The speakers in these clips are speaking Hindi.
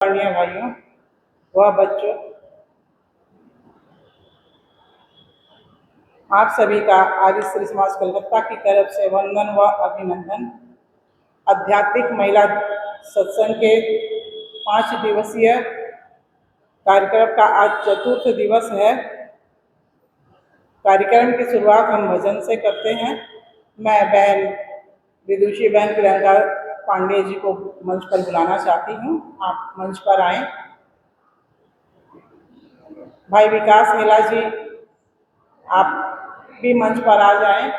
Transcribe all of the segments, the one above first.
माननीय भाइयों व बच्चों, आप सभी का आर्य स्त्री समाज कलकत्ता की तरफ से वंदन व अभिनंदन। आध्यात्मिक महिला सत्संग के 5 दिवसीय कार्यक्रम का आज चतुर्थ दिवस है। कार्यक्रम की शुरुआत हम भजन से करते हैं। मैं बहन विदुषी बहन प्रियंका पांडे जी को मंच पर बुलाना चाहती हूँ। आप मंच पर आए। भाई विकास हेला जी, आप भी मंच पर आ जाएं।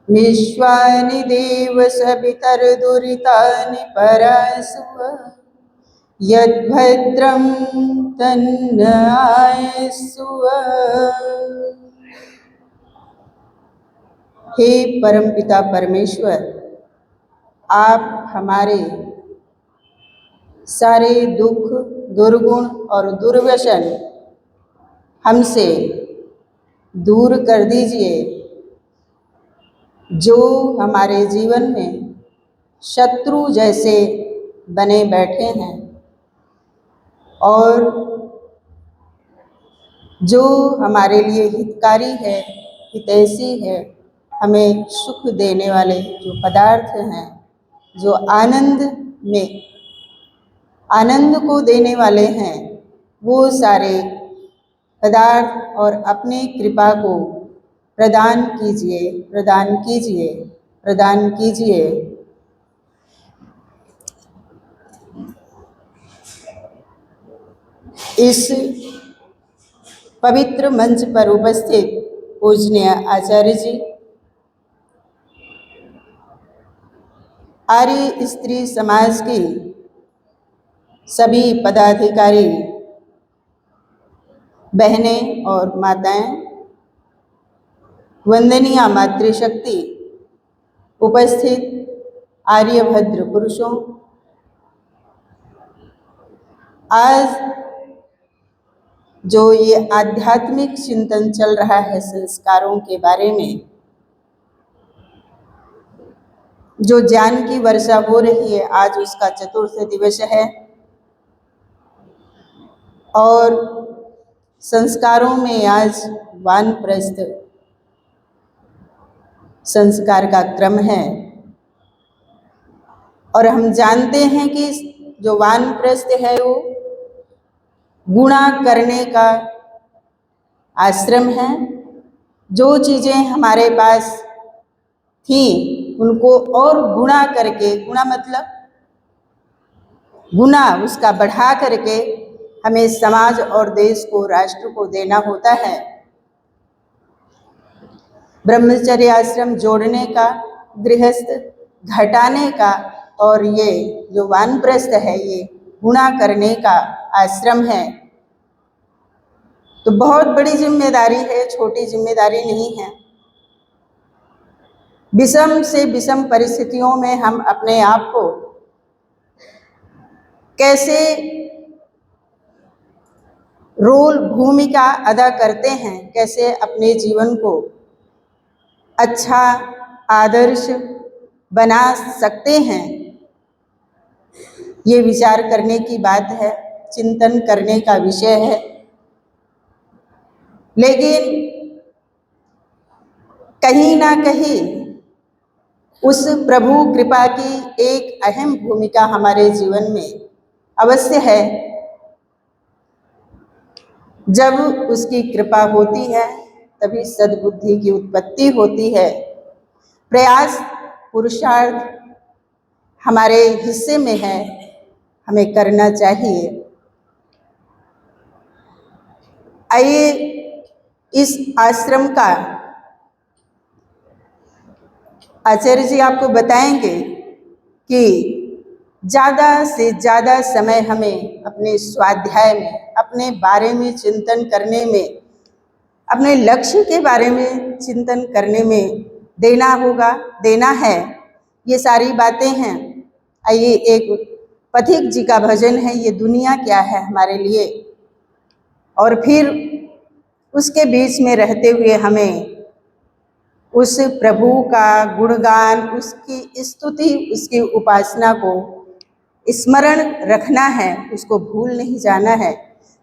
विश्वानि देव सवितर्दुरितानि परासुव यद्भद्रं तन्न आयस्सुव। हे परमपिता परमेश्वर, आप हमारे सारे दुख, दुर्गुण और दुर्व्यसन हमसे दूर कर दीजिए। जो हमारे जीवन में शत्रु जैसे बने बैठे हैं और जो हमारे लिए हितकारी है, हितैषी है, हमें सुख देने वाले जो पदार्थ हैं, जो आनंद को देने वाले हैं, वो सारे पदार्थ और अपनी कृपा को प्रदान कीजिए, प्रदान कीजिए, प्रदान कीजिए। इस पवित्र मंच पर उपस्थित पूजनीय आचार्य जी, आर्य स्त्री समाज की सभी पदाधिकारी, बहनें और माताएं, वंदनीय मातृशक्ति, उपस्थित आर्यभद्र पुरुषों, आज जो ये आध्यात्मिक चिंतन चल रहा है संस्कारों के बारे में, जो ज्ञान की वर्षा हो रही है, आज उसका चतुर्थ दिवस है और संस्कारों में आज वानप्रस्थ संस्कार का क्रम है। और हम जानते हैं कि जो वानप्रस्थ है वो गुणा करने का आश्रम है। जो चीज़ें हमारे पास थी उनको और गुणा करके, गुणा मतलब गुना उसका बढ़ा करके हमें समाज और देश को, राष्ट्र को देना होता है। ब्रह्मचर्य आश्रम जोड़ने का, गृहस्थ घटाने का, और ये जो वानप्रस्थ है ये गुणा करने का आश्रम है। तो बहुत बड़ी जिम्मेदारी है, छोटी जिम्मेदारी नहीं है। विषम से विषम परिस्थितियों में हम अपने आप को कैसे भूमिका अदा करते हैं, कैसे अपने जीवन को अच्छा आदर्श बना सकते हैं, ये विचार करने की बात है, चिंतन करने का विषय है। लेकिन कहीं ना कहीं उस प्रभु कृपा की एक अहम भूमिका हमारे जीवन में अवश्य है। जब उसकी कृपा होती है तभी सद्बुद्धि की उत्पत्ति होती है। प्रयास पुरुषार्थ हमारे हिस्से में है, हमें करना चाहिए। आइए इस आश्रम का आचार्य जी आपको बताएंगे कि ज़्यादा से ज़्यादा समय हमें अपने स्वाध्याय में, अपने बारे में चिंतन करने में, अपने लक्ष्य के बारे में चिंतन करने में देना है। ये सारी बातें हैं। आइए एक पथिक जी का भजन है, ये दुनिया क्या है हमारे लिए, और फिर उसके बीच में रहते हुए हमें उस प्रभु का गुणगान, उसकी स्तुति, उसकी उपासना को स्मरण रखना है, उसको भूल नहीं जाना है।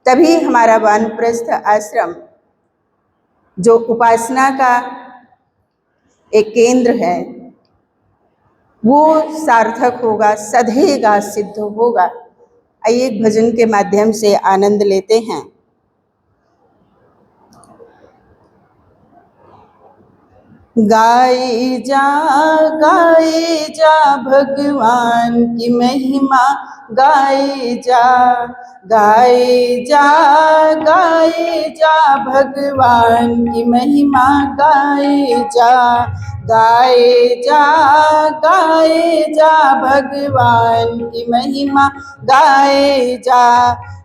तभी हमारा वानप्रस्थ आश्रम जो उपासना का एक केंद्र है वो सार्थक होगा, सधेगा, सिद्ध होगा। आइए एक भजन के माध्यम से आनंद लेते हैं। गाए जा भगवान की महिमा, गाए जा भगवान की महिमा, गाए जा भगवान की महिमा, गाए जा।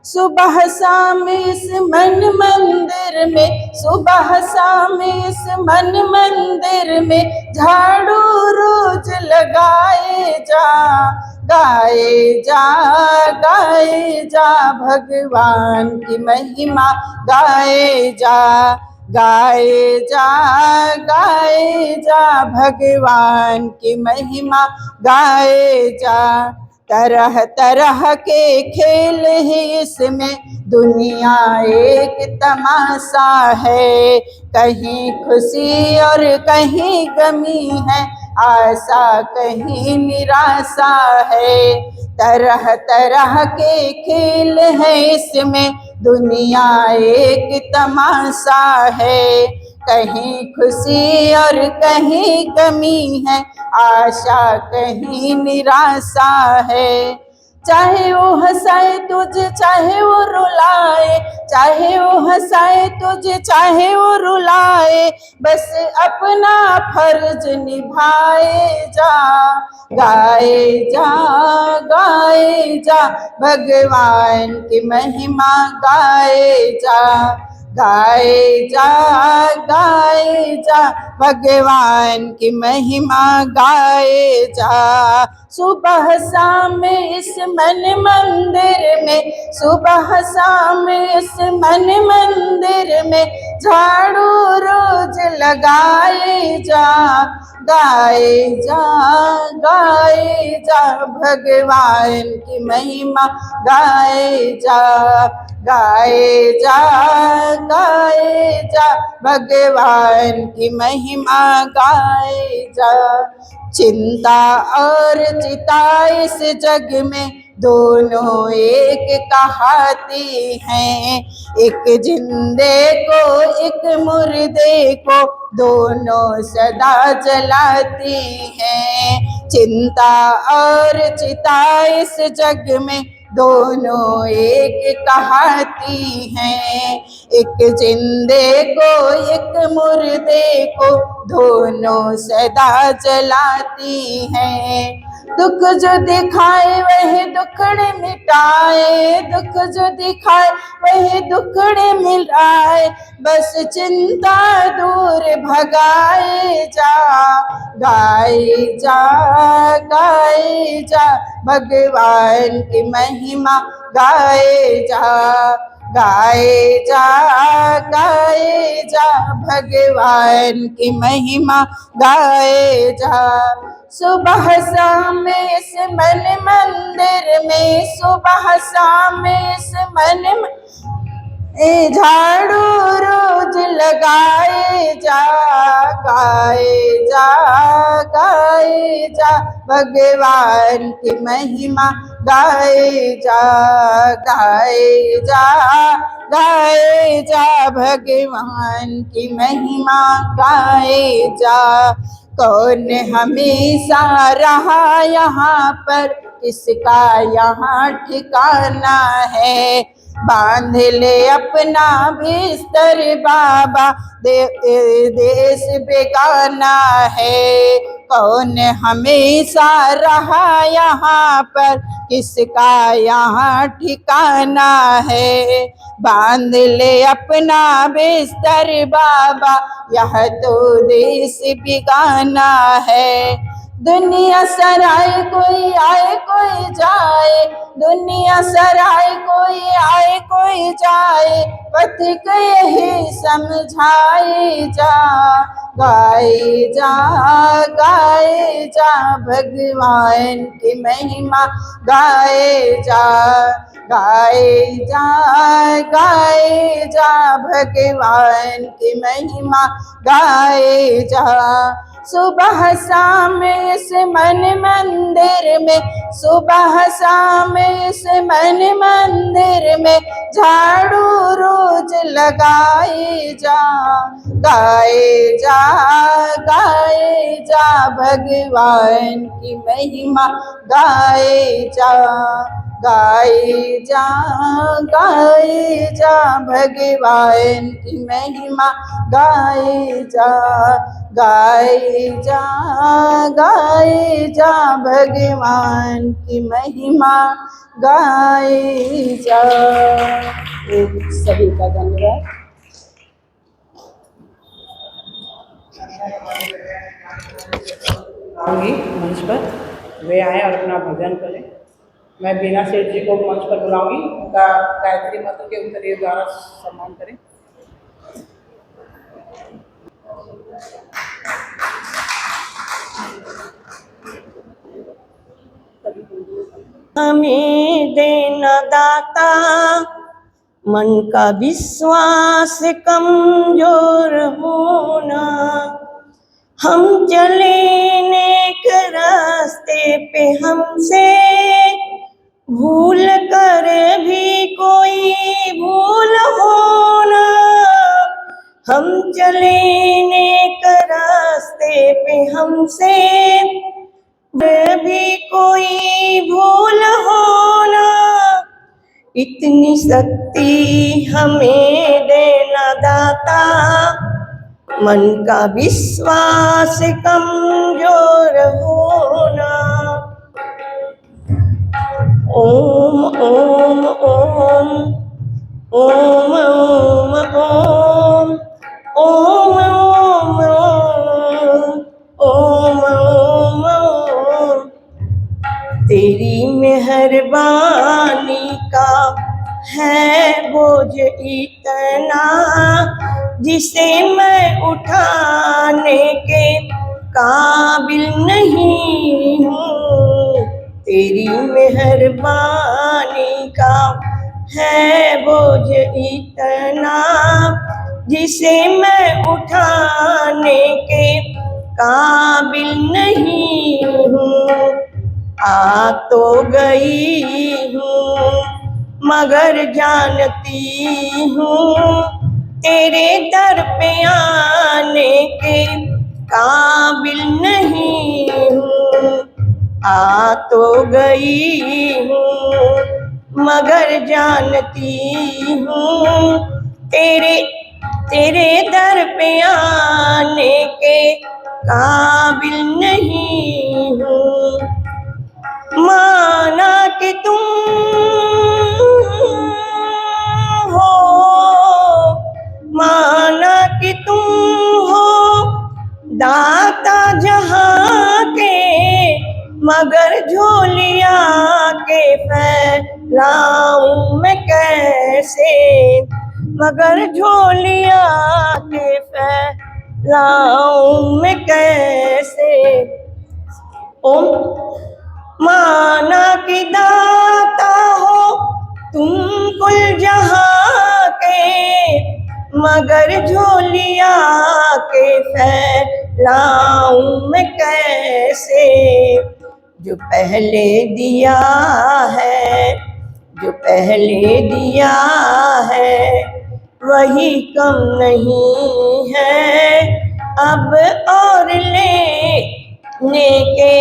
सुबह शाम इस मन मंदिर में, सुबह शाम इस मन मंदिर में झाड़ू रोज लगाए जा, गाए जा भगवान की महिमा, गाए जा भगवान की महिमा, गाए जा। तरह तरह के खेल है इसमें, दुनिया एक तमाशा है। कहीं खुशी और कहीं गमी है, आशा कहीं निराशा है। तरह तरह के खेल है इसमें, दुनिया एक तमाशा है। कहीं खुशी और कहीं गमी है, आशा कहीं निराशा है। चाहे वो हंसाए तुझे, चाहे वो रुलाए, चाहे वो हंसाए तुझे, चाहे वो रुलाए, बस अपना फर्ज निभाए जा, गाए जा भगवान की महिमा, गाए जा भगवान की महिमा, गाए जा। सुबह शाम इस मन मंदिर में, सुबह शाम इस मन मंदिर में झाड़ू रोज लगाए जा, गाए जा भगवान की महिमा, गाए जा भगवान की महिमा, गाए जा। चिंता और चिता इस जग में दोनों एक कहाती हैं। एक जिंदे को एक मुर्दे को दोनों सदा जलाती हैं। चिंता और चिता इस जग में दोनों एक कहाती हैं। एक जिंदे को एक मुर्दे को दोनों सदा जलाती हैं। दुख जो दिखाए वही दुखड़े मिटाए, दुख जो दिखाए वही दुखड़े मिटाए, बस चिंता दूर भगाए जा, गाए जा भगवान की महिमा, गाए जा भगवान की महिमा, गाए जा। सुबह शाम इस मन मंदिर में, सुबह शाम इस मन ए झाड़ू रोज लगाए जा, गाए जा, गाए जा, भगवान की महिमा गाए जा, गाए जा, गाए जा, भगवान की महिमा गाए जा। कौन हमेशा रहा यहाँ पर, किसका यहाँ ठिकाना है। बांध ले अपना बिस्तर बाबा, देश बेगाना है। कौन हमेशा रहा यहाँ पर, किसका यहाँ ठिकाना है। बांध ले अपना बिस्तर बाबा, यह तो देश बेगाना है। दुनिया सराय कोई आए कोई जाए, दुनिया सराय कोई आए कोई जाए, पथिक यही समझाए जा, गाए जा, गाए जा, भगवान की महिमा गाए जा, गाए जा, गाए जा, भगवान की महिमा गाए जा। सुबह शाम इस मन मंदिर में, सुबह शाम इस मन मंदिर में, झाड़ू रोज लगाए जा, गाए जा, गाए जा, भगवान की महिमा गाए जा, गाए जा, गाए जा, भगवान की महिमा गाए जा, गाए जा, गाए जा, भगवान की महिमा गाए जा। सभी का धन्यवाद। आऊंगी मंच पर, वे आए और अपना भजन करें। मैं बीना सेठ जी को मंच पर बुलाऊंगी, उनका गायत्री मंत्र के उत्तरीय द्वारा सम्मान करें। हमें देना दाता, मन का विश्वास कमजोर होना। हम चले नेक रास्ते पे, हमसे भूल कर भी कोई भूल होना। हम चले नेक रास्ते पे, हमसे भी कोई भूल होना। इतनी शक्ति हमें देना दाता, मन का विश्वास कमजोर होना। ओम ओम ओम ओम ओम ओम ओम ओम ओम ओम ओम। तेरी मेहरबानी का है बोझ इतना, जिसे मैं उठाने के काबिल नहीं हूँ। तेरी मेहरबानी का है बोझ इतना, जिसे मैं उठाने के काबिल नहीं हूँ। आ तो गई हूँ मगर जानती हूँ, तेरे दर पे आने के काबिल नहीं हूँ। आ तो गई हूँ मगर जानती हूँ, तेरे दर पे आने के काबिल नहीं हूँ। माना कि तुम हो, माना कि तुम हो दाता जहाँ के, मगर झोलिया के फैलाऊं मैं कैसे, मगर झोलिया के फैलाऊं मैं कैसे। ओम माना कि दाता हो तुम कुल जहाँ के, मगर झोलिया के फैलाऊं मैं कैसे। जो पहले दिया है, जो पहले दिया है, वही कम नहीं है, अब और लेने के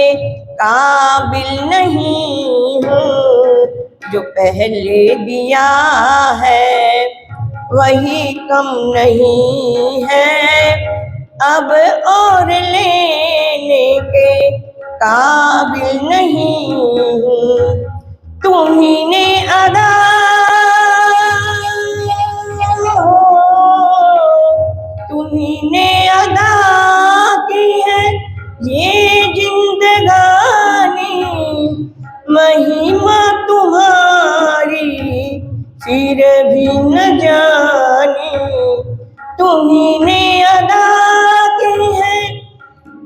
काबिल नहीं हूँ। जो पहले दिया है वही कम नहीं है, अब और लेने के काबिल नहीं हूँ। तुम्ही ने अदा तुम्ही ने अदा की है ये जिंदगानी, महिमा तुम्हारी फिर भी न जानी। तुम्ही ने अदा की है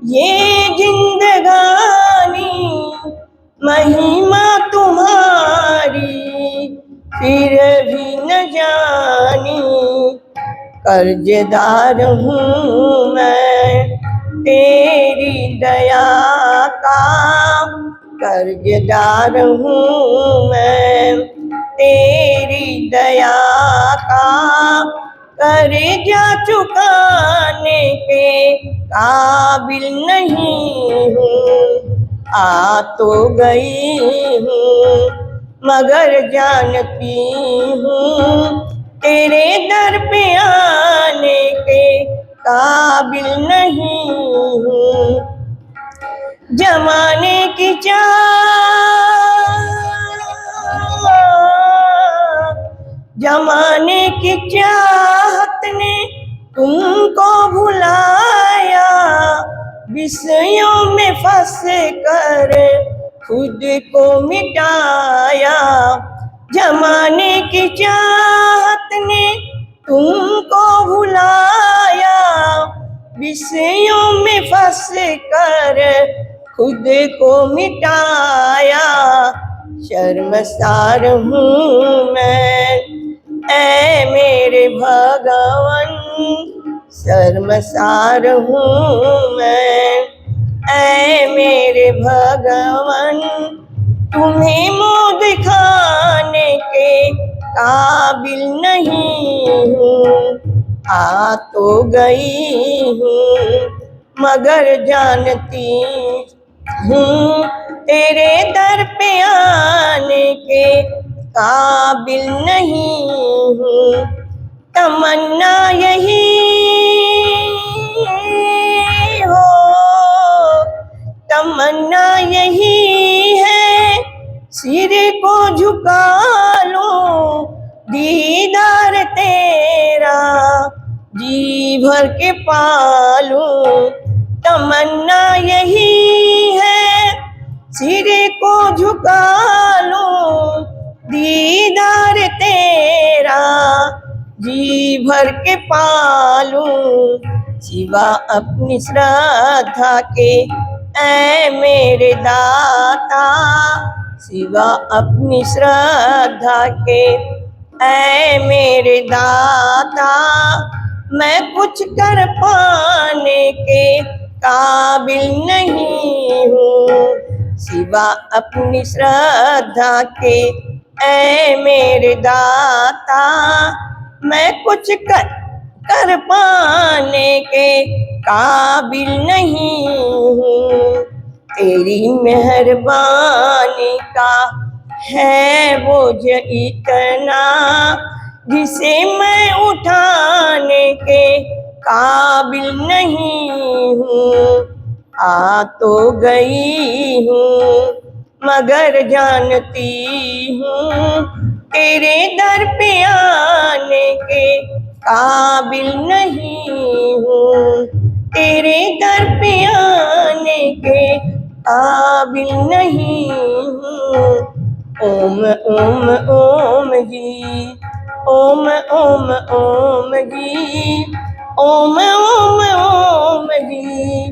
ये जिंदगानी, महिमा तुम्हारी फिर भी न जानी। कर्जदार हूँ मैं तेरी दया का, कर्जदार हूँ मैं तेरी दया का, कर्जा चुकाने के काबिल नहीं हूँ। आ तो गई हूँ मगर जानती हूँ तेरे दर पे आने के काबिल नहीं हूँ। जमाने की जमाने की चाहत ने तुमको भुलाया, विषयों में फंस कर खुद को मिटाया। जमाने की चाहत ने तुमको भुलाया, विषयों में फंस कर खुद को मिटाया। शर्मसार हूँ मैं ऐ मेरे भगवन, शर्मसार हूँ मैं ऐ मेरे भगवन, तुम्हें मुँह दिखाने के काबिल नहीं हूँ। आ तो गई हूँ मगर जानती हूँ तेरे दर पे आने के काबिल नहीं हूँ। तमन्ना यही हो, तमन्ना यही है, सिर को झुका लूं दीदार तेरा जी भर के पालूं। तमन्ना यही है, सिर को झुका लूं दीदार तेरा जी भर के पालूं। सिवा अपनी श्रद्धा के ऐ मेरे दाता, सिवा अपनी श्रद्धा के ऐ मेरे दाता, मैं कुछ कर पाने के काबिल नहीं हूँ। सिवा अपनी श्रद्धा के ऐ मेरे दाता, मैं कुछ कर पाने के काबिल नहीं हूँ। तेरी मेहरबानी का है बोझ इतना, जिसे मैं उठाने के काबिल नहीं हूँ। आ तो गई हूँ मगर जानती हूँ तेरे दर पे आने के काबिल नहीं हूँ। तेरे दर पे आने के काबिल नहीं हूँ। ओम ओम ओम जी, ओम ओम ओम जी, ओम ओम ओम जी,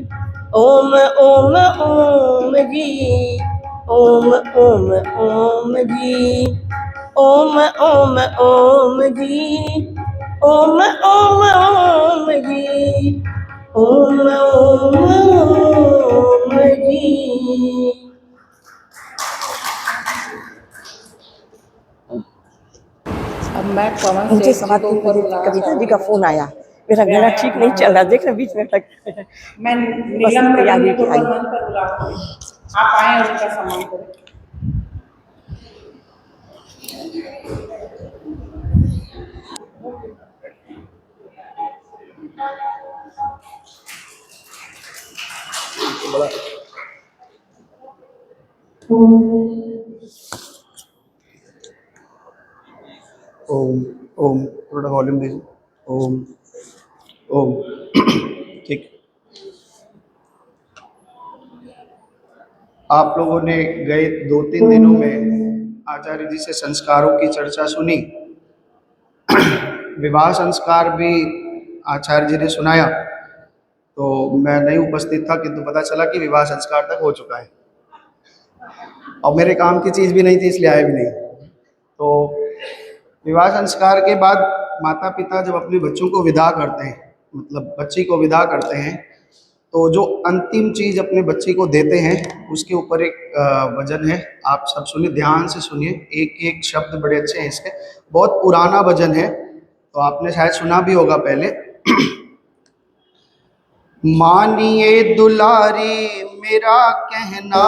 ओम ओम ओम जी, ओम ओम ओम जी। ओम ओम ओम जी, ओम ओम ओम जी, ओम ओम ओम जी। अब मैं पवन मुझे सेठ जी को 3:15 ऊपर बजे बुलाना कविता जी चाहूंगी। का फोन आया, मेरा गला ठीक नहीं चल रहा, देख रहे बीच में लग मैं बस नीलम रतन तैयारी जी को की आई। ऊपर मंच पर बुलाऊंगी। आप आए और उनका सम्मान करें। ओम ओम थोड़ा वॉल्यूम दीजिए। ओम ओम ठीक। आप लोगों ने गए 2-3 दिनों में आचार्य जी से संस्कारों की चर्चा सुनी। विवाह संस्कार भी आचार्य जी ने सुनाया, तो मैं नहीं उपस्थित था, किंतु पता चला कि विवाह संस्कार तक हो चुका है और मेरे काम की चीज़ भी नहीं थी, इसलिए आया भी नहीं। तो विवाह संस्कार के बाद माता पिता जब अपने बच्चों को विदा करते हैं, मतलब बच्ची को विदा करते हैं, तो जो अंतिम चीज़ अपने बच्चे को देते हैं उसके ऊपर एक भजन है। आप सब सुनिए, ध्यान से सुनिए, एक एक शब्द बड़े अच्छे हैं इसके। बहुत पुराना भजन है, तो आपने शायद सुना भी होगा पहले। मानिए दुलारी मेरा कहना,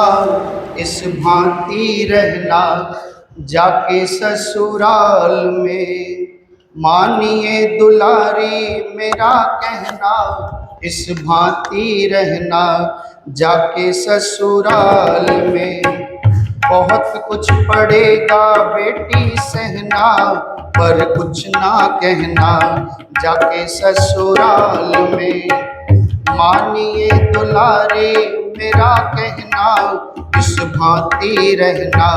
इस भांति रहना जाके ससुराल में। मानिए दुलारी मेरा कहना, इस भांति रहना जाके ससुराल में। बहुत कुछ पड़ेगा बेटी सहना, पर कुछ ना कहना जाके ससुराल में। मानिए दुलारे मेरा कहना, इस भांति रहना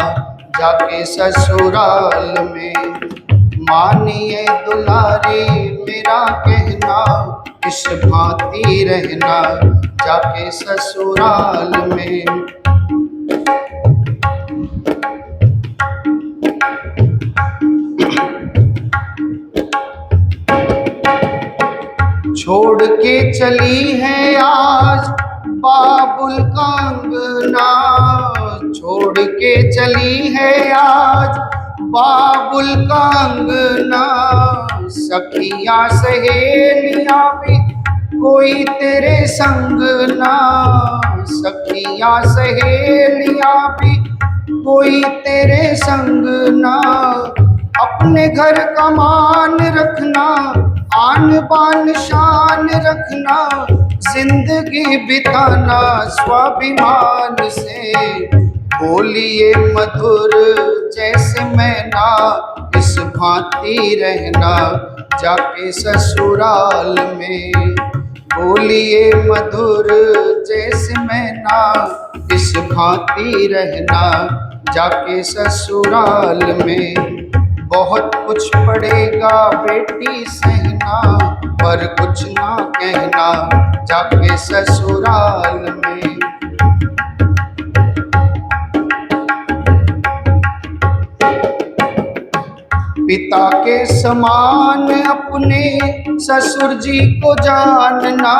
जाके ससुराल में। मानिए दुलारे मेरा कहना, इस भांति रहना जाके ससुराल में। छोड़ के चली है आज बाबुल कांगना, छोड़ के चली है आज बाबुल कांगना। सखियां सहेलियां भी कोई तेरे संग ना, सखियां सहेलियां भी कोई तेरे संग ना। अपने घर का मान रखना, आन बान शान रखना, जिंदगी बिताना स्वाभिमान से। बोलिए मधुर जैसे मैना, इस भांति रहना जाके ससुराल में। बोलिए मधुर जैसे मैना, इस भांति रहना जाके ससुराल में। बहुत कुछ पड़ेगा बेटी सहना, पर कुछ ना कहना जाके ससुराल में। पिता के समान अपने ससुर जी को जानना,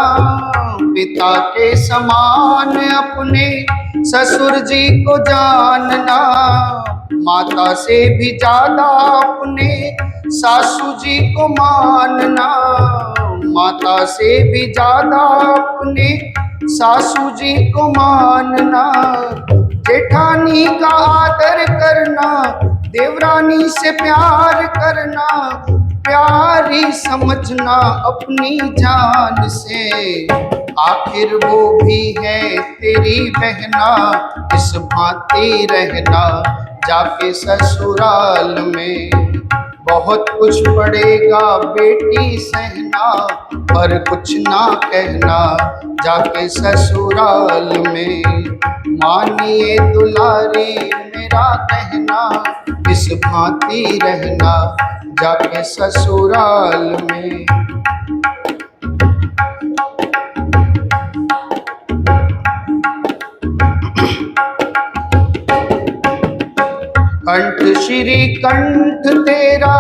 पिता के समान अपने ससुर जी को जानना। माता से भी ज्यादा अपने सासू जी को मानना, माता से भी ज्यादा अपने सासू जी को मानना। जेठानी का आदर करना, देवरानी से प्यार करना, प्यारी समझना अपनी जान से। आखिर वो भी है तेरी बहना, इस भांति रहना जाके ससुराल में। बहुत कुछ पड़ेगा बेटी सहना, पर कुछ ना कहना जाके ससुराल में। मानिए दुलारी मेरा कहना, इस भांति रहना जाके ससुराल में। कंठ श्री कंठ तेरा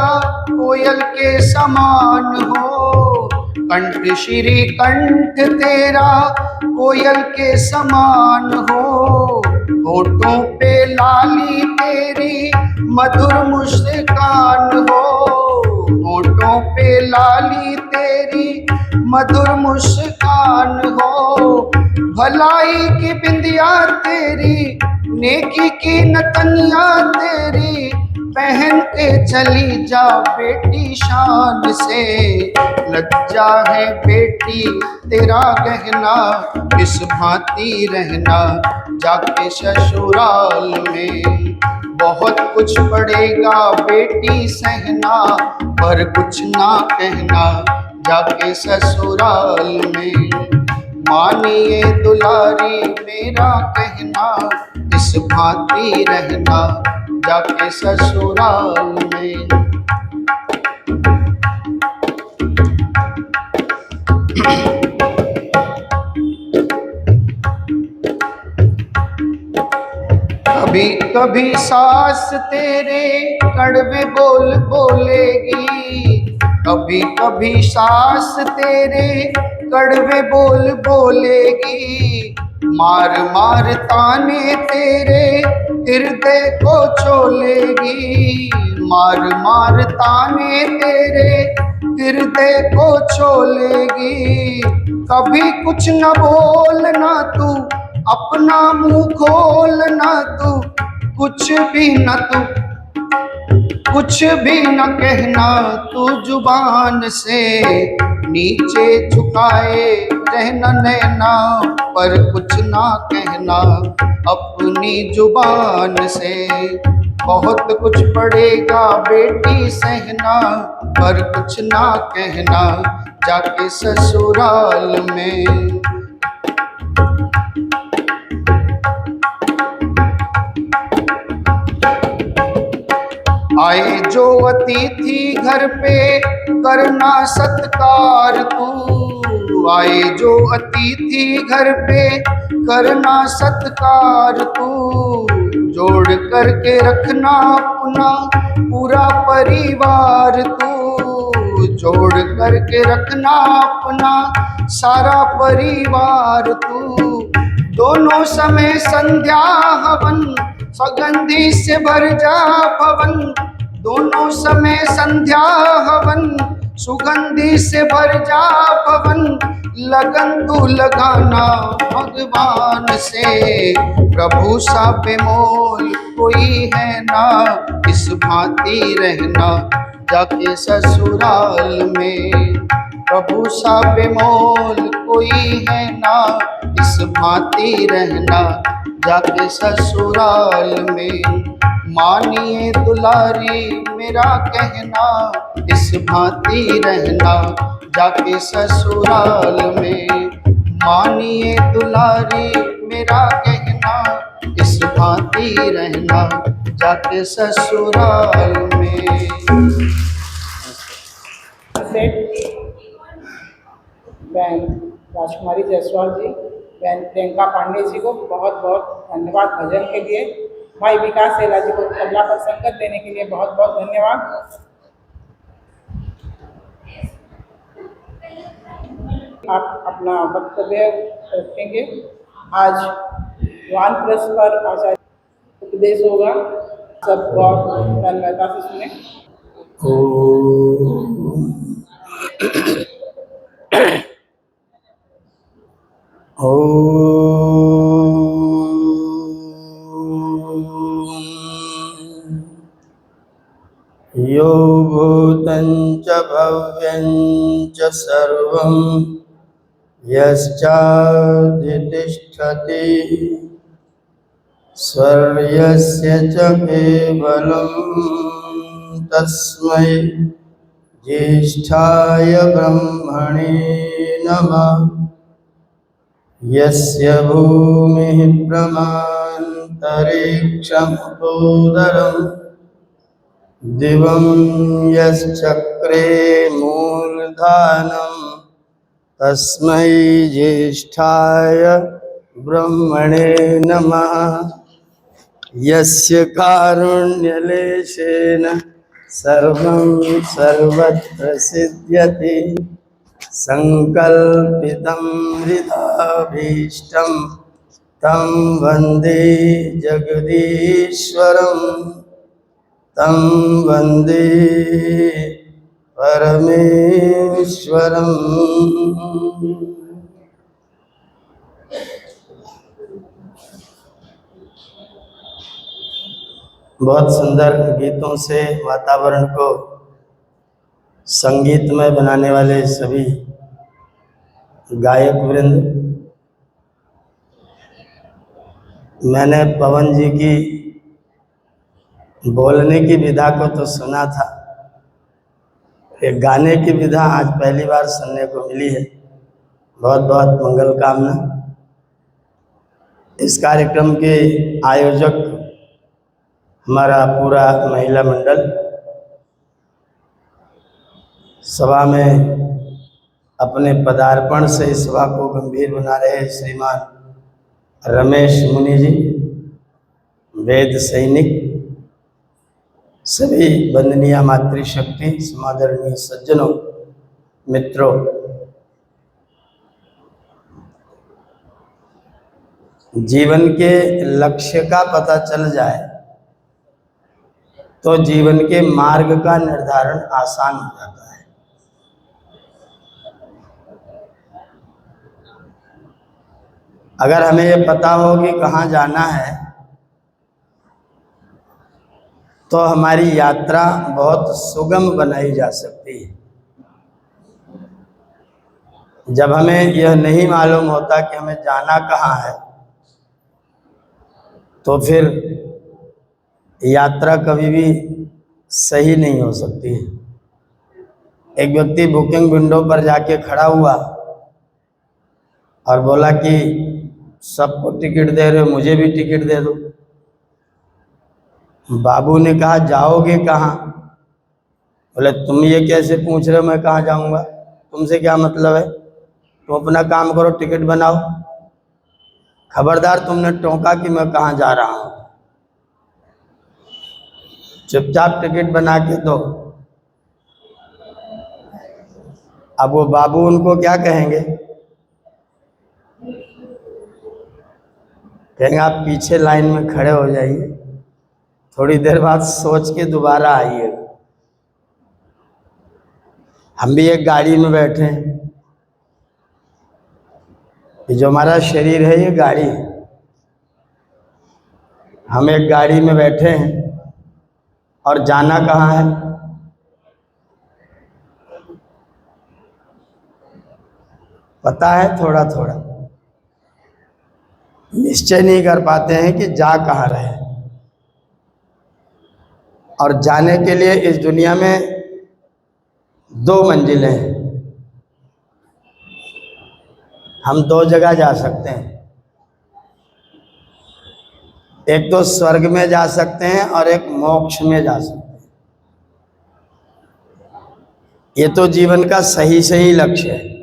कोयल के समान हो, कंठ श्री कंठ तेरा कोयल के समान हो। होठों पे लाली तेरी मधुर मुस्कान हो, होठों पे लाली तेरी मधुर मुस्कान हो। भलाई की बिंदिया तेरी, नेकी की नतनिया तेरी, पहन के चली जा बेटी शान से। लज्जा है बेटी तेरा गहना, इस भांति रहना जाके ससुराल में। बहुत कुछ पड़ेगा बेटी सहना, पर कुछ ना कहना जाके ससुराल में। मानिए दुलारी मेरा कहना, इस भांति रहना जाके ससुराल में। कभी कभी सास तेरे कड़वे बोल बोलेगी, कभी कभी सास तेरे कड़वे बोल बोलेगी। मार मार ताने तेरे हृदय को छोलेगी, मार मार ताने तेरे हृदय को छोलेगी। कभी कुछ न बोलना तू, अपना मुंह खोलना तू, कुछ भी न तू, कुछ भी न कहना तू जुबान से। नीचे झुकाए रहना नैना, पर कुछ ना कहना अपनी जुबान से। बहुत कुछ पड़ेगा बेटी सहना, पर कुछ ना कहना जाके ससुराल में। आए जो अतिथि घर पे करना सत्कार तू, आए जो अतिथि घर पे करना सत्कार तू। जोड़ करके रखना अपना पूरा परिवार तू, जोड़ करके रखना अपना सारा परिवार तू। दोनों समय संध्या हवन सुगंधि से भर जा भवन, दोनों समय संध्या हवन सुगंधि से भर जा भवन। लगन तू लगाना भगवान से, प्रभु सा बेमोल कोई है ना, इस भांति रहना जाके ससुराल में। प्रभु सा बेमोल कोई है ना, इस भांति रहना जाके ससुराल में। मानिए दुलारी मेरा कहना, इस भांति रहना जाके ससुराल में। मानिए दुलारी मेरा कहना, इस भांति रहना जाके ससुराल में। बहन राजकुमारी जायसवाल जी, बहन प्रियंका पांडे जी को बहुत बहुत धन्यवाद भजन के लिए। भाई विकास सेला जी को तबला पर संगत देने के लिए बहुत बहुत धन्यवाद। आप अपना वक्तव्य रखेंगे। आज वानप्रस्थ पर आचार्य उपदेश होगा, सब बहुत तन्मयता से सुने। यो भूतं च भव्यं च सर्वं यश्चाधितिष्ठति स्वर्यस्य च केवलं तस्मै ज्येष्ठाय ब्रह्मणे नमः। यस्य भूमिः प्रमान्तरिक्षं भूधरम् दिवं यश्चक्रे मूर्धानं तस्मै ज्येष्ठाय ब्रह्मणे नमः। यस्य कारुण्यलेशेन सर्वं सर्वत्र सिद्ध्यति संकल्पितं हृदाभीष्टं तं वन्दे जगदीश्वरं तं वन्दे परमेश्वरम्। बहुत सुंदर गीतों से वातावरण को संगीतमय बनाने वाले सभी गायक वृंद, मैंने पवन जी की बोलने की विधा को तो सुना था, एक गाने की विधा आज पहली बार सुनने को मिली है। बहुत बहुत मंगल कामना। इस कार्यक्रम के आयोजक हमारा पूरा महिला मंडल, सभा में अपने पदार्पण से इस सभा को गंभीर बना रहे श्रीमान रमेश मुनि जी, वेद सैनिक, सभी वंदनीय मातृशक्ति, समादरणीय सज्जनों, मित्रों, जीवन के लक्ष्य का पता चल जाए तो जीवन के मार्ग का निर्धारण आसान हो जाता है। अगर हमें ये पता हो कि कहाँ जाना है तो हमारी यात्रा बहुत सुगम बनाई जा सकती है। जब हमें यह नहीं मालूम होता कि हमें जाना कहाँ है तो फिर यात्रा कभी भी सही नहीं हो सकती है। एक व्यक्ति बुकिंग विंडो पर जाके खड़ा हुआ और बोला कि सबको टिकट दे रहे हो, मुझे भी टिकट दे दो। बाबू ने कहा जाओगे कहाँ? बोले तुम ये कैसे पूछ रहे हो, मैं कहाँ जाऊँगा, तुमसे क्या मतलब है, तुम अपना काम करो, टिकट बनाओ। खबरदार तुमने टोका कि मैं कहाँ जा रहा हूँ, चुपचाप टिकट बना के दो। अब वो बाबू उनको क्या कहेंगे? कहेंगे आप पीछे लाइन में खड़े हो जाइए, थोड़ी देर बाद सोच के दोबारा आइए। हम भी एक गाड़ी में बैठे हैं, ये जो हमारा शरीर है ये गाड़ी है। हम एक गाड़ी में बैठे हैं और जाना कहाँ है? पता है थोड़ा थोड़ा, निश्चय नहीं कर पाते हैं कि जा कहाँ रहे। और जाने के लिए इस दुनिया में दो मंजिलें हैं, हम दो जगह जा सकते हैं। एक तो स्वर्ग में जा सकते हैं और एक मोक्ष में जा सकते हैं। ये तो जीवन का सही सही लक्ष्य है।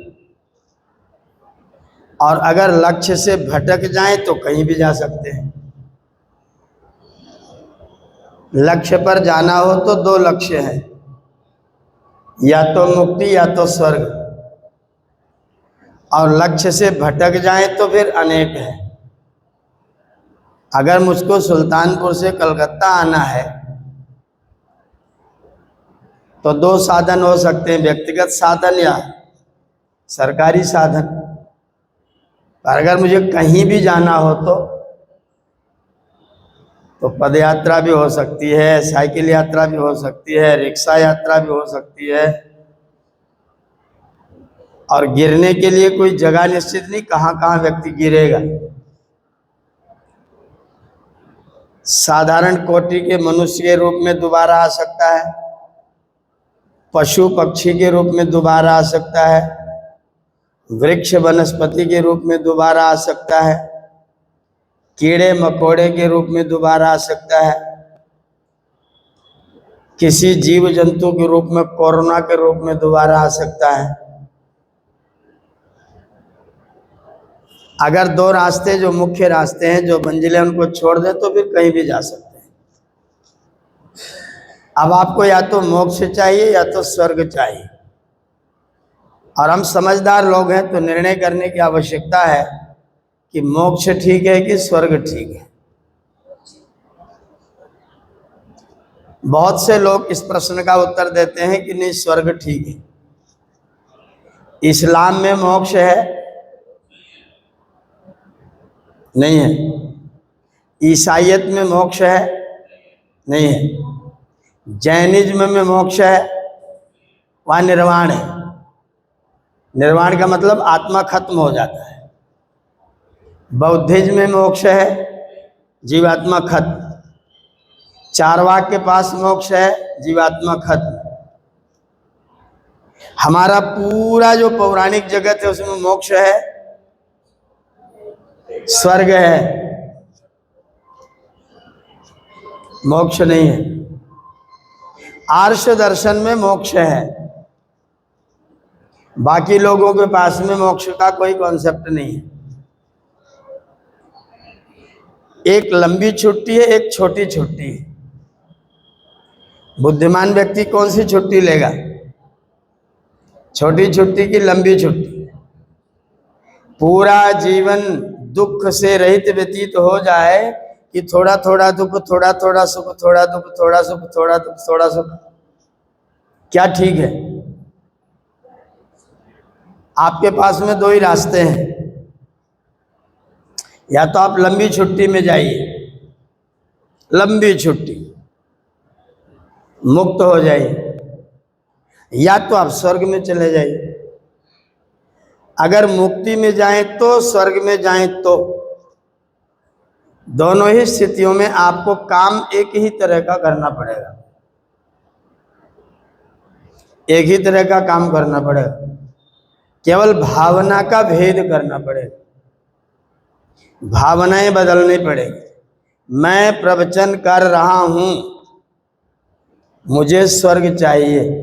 और अगर लक्ष्य से भटक जाएं तो कहीं भी जा सकते हैं। लक्ष्य पर जाना हो तो दो लक्ष्य हैं, या तो मुक्ति या तो स्वर्ग। और लक्ष्य से भटक जाएं तो फिर अनेक है। अगर मुझको सुल्तानपुर से कलकत्ता आना है तो दो साधन हो सकते हैं, व्यक्तिगत साधन या सरकारी साधन। पर अगर मुझे कहीं भी जाना हो तो पद यात्रा भी हो सकती है, साइकिल यात्रा भी हो सकती है, रिक्शा यात्रा भी हो सकती है। और गिरने के लिए कोई जगह निश्चित नहीं, कहाँ कहाँ व्यक्ति गिरेगा। साधारण कोटि के मनुष्य के रूप में दोबारा आ सकता है, पशु पक्षी के रूप में दोबारा आ सकता है, वृक्ष वनस्पति के रूप में दोबारा आ सकता है, कीड़े मकोड़े के रूप में दोबारा आ सकता है, किसी जीव जंतु के रूप में, कोरोना के रूप में दोबारा आ सकता है। अगर दो रास्ते जो मुख्य रास्ते हैं, जो मंजिलें, उनको छोड़ दें तो फिर कहीं भी जा सकते हैं। अब आपको या तो मोक्ष चाहिए या तो स्वर्ग चाहिए, और हम समझदार लोग हैं तो निर्णय करने की आवश्यकता है कि मोक्ष ठीक है कि स्वर्ग ठीक है। बहुत से लोग इस प्रश्न का उत्तर देते हैं कि नहीं, स्वर्ग ठीक है। इस्लाम में मोक्ष है? नहीं है। ईसाइयत में मोक्ष है? नहीं है। जैनिज्म में मोक्ष है? वहाँ निर्वाण है। निर्वाण का मतलब आत्मा खत्म हो जाता है। बौद्धिज्म में मोक्ष है? जीवात्मा खत्म। चारवाक के पास मोक्ष है? जीवात्मा खत्म। हमारा पूरा जो पौराणिक जगत है उसमें मोक्ष है? स्वर्ग है? मोक्ष नहीं है। आर्ष दर्शन में मोक्ष है, बाकी लोगों के पास में मोक्ष का कोई कॉन्सेप्ट नहीं है। एक लंबी छुट्टी है, एक छोटी छुट्टी है। बुद्धिमान व्यक्ति कौन सी छुट्टी लेगा? छोटी छुट्टी की लंबी छुट्टी? पूरा जीवन दुख से रहित व्यतीत हो जाए कि थोड़ा थोड़ा दुख, थोड़ा थोड़ा सुख, थोड़ा दुख, थोड़ा सुख, थोड़ा दुख, थोड़ा सुख, क्या ठीक है? आपके पास में दो ही रास्ते हैं, या तो आप लंबी छुट्टी में जाइए, लंबी छुट्टी, मुक्त हो जाइए, या तो आप स्वर्ग में चले जाइए। अगर मुक्ति में जाएं तो, स्वर्ग में जाएं तो, दोनों ही स्थितियों में आपको काम एक ही तरह का करना पड़ेगा। एक ही तरह का काम करना पड़ेगा, केवल भावना का भेद करना पड़ेगा, भावनाएं बदलनी पड़ेगी। मैं प्रवचन कर रहा हूं, मुझे स्वर्ग चाहिए,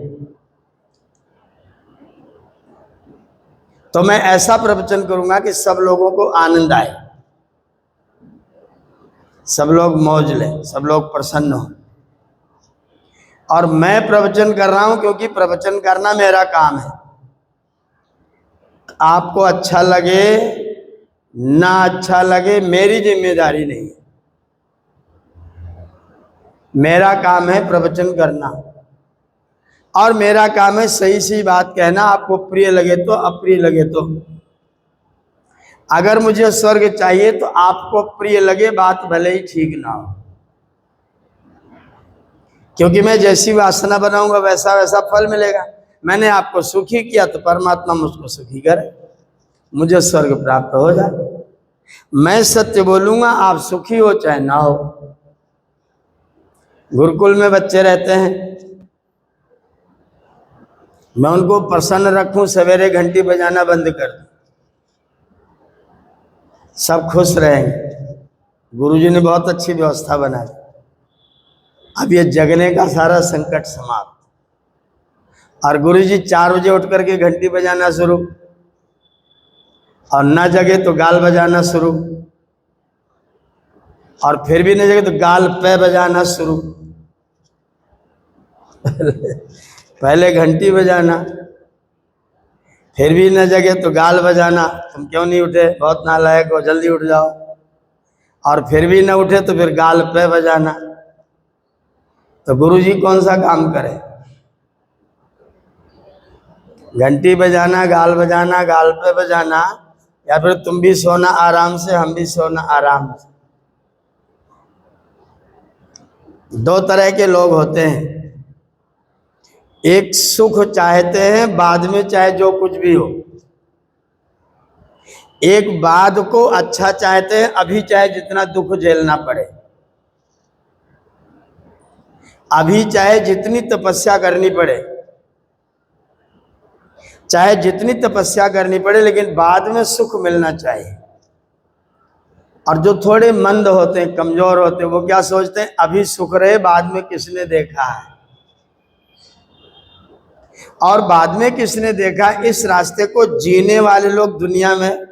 तो मैं ऐसा प्रवचन करूंगा कि सब लोगों को आनंद आए, सब लोग मौज लें, सब लोग प्रसन्न हों। और मैं प्रवचन कर रहा हूं क्योंकि प्रवचन करना मेरा काम है। आपको अच्छा लगे ना अच्छा लगे, मेरी जिम्मेदारी नहीं है। मेरा काम है प्रवचन करना, और मेरा काम है सही सी बात कहना, आपको प्रिय लगे तो, अप्रिय लगे तो। अगर मुझे स्वर्ग चाहिए तो आपको प्रिय लगे बात, भले ही ठीक ना हो, क्योंकि मैं जैसी वासना बनाऊंगा वैसा वैसा फल मिलेगा। मैंने आपको सुखी किया तो परमात्मा मुझको सुखी करे, मुझे स्वर्ग प्राप्त हो जाए। मैं सत्य बोलूंगा, आप सुखी हो चाहे ना हो। गुरुकुल में बच्चे रहते हैं, मैं उनको प्रसन्न रखूं, सवेरे घंटी बजाना बंद कर दूं, सब खुश रहेंगे। गुरुजी ने बहुत अच्छी व्यवस्था बनाई। अब ये जगने का सारा संकट समाप्त। और गुरुजी 4 बजे उठ करके घंटी बजाना शुरू, और ना जगे तो गाल बजाना शुरू, और फिर भी न जगे तो गाल पे बजाना शुरू। पहले घंटी बजाना, फिर भी न जगे तो गाल बजाना, तुम क्यों नहीं उठे, बहुत नालायक हो, जल्दी उठ जाओ। और फिर भी न उठे तो फिर गाल पे बजाना। तो गुरुजी कौन सा काम करे? घंटी बजाना, गाल बजाना, गाल पे बजाना, या फिर तुम भी सोना आराम से, हम भी सोना आराम से। 2 तरह के लोग होते हैं। एक सुख चाहते हैं बाद में, चाहे जो कुछ भी हो। एक बाद को अच्छा चाहते हैं, अभी चाहे जितना दुख झेलना पड़े, अभी चाहे जितनी तपस्या करनी पड़े, चाहे जितनी तपस्या करनी पड़े, लेकिन बाद में सुख मिलना चाहिए। और जो थोड़े मंद होते हैं, कमजोर होते हैं, वो क्या सोचते हैं, अभी सुख रहे, बाद में किसने देखा है। और बाद में किसने देखा, इस रास्ते को जीने वाले लोग दुनिया में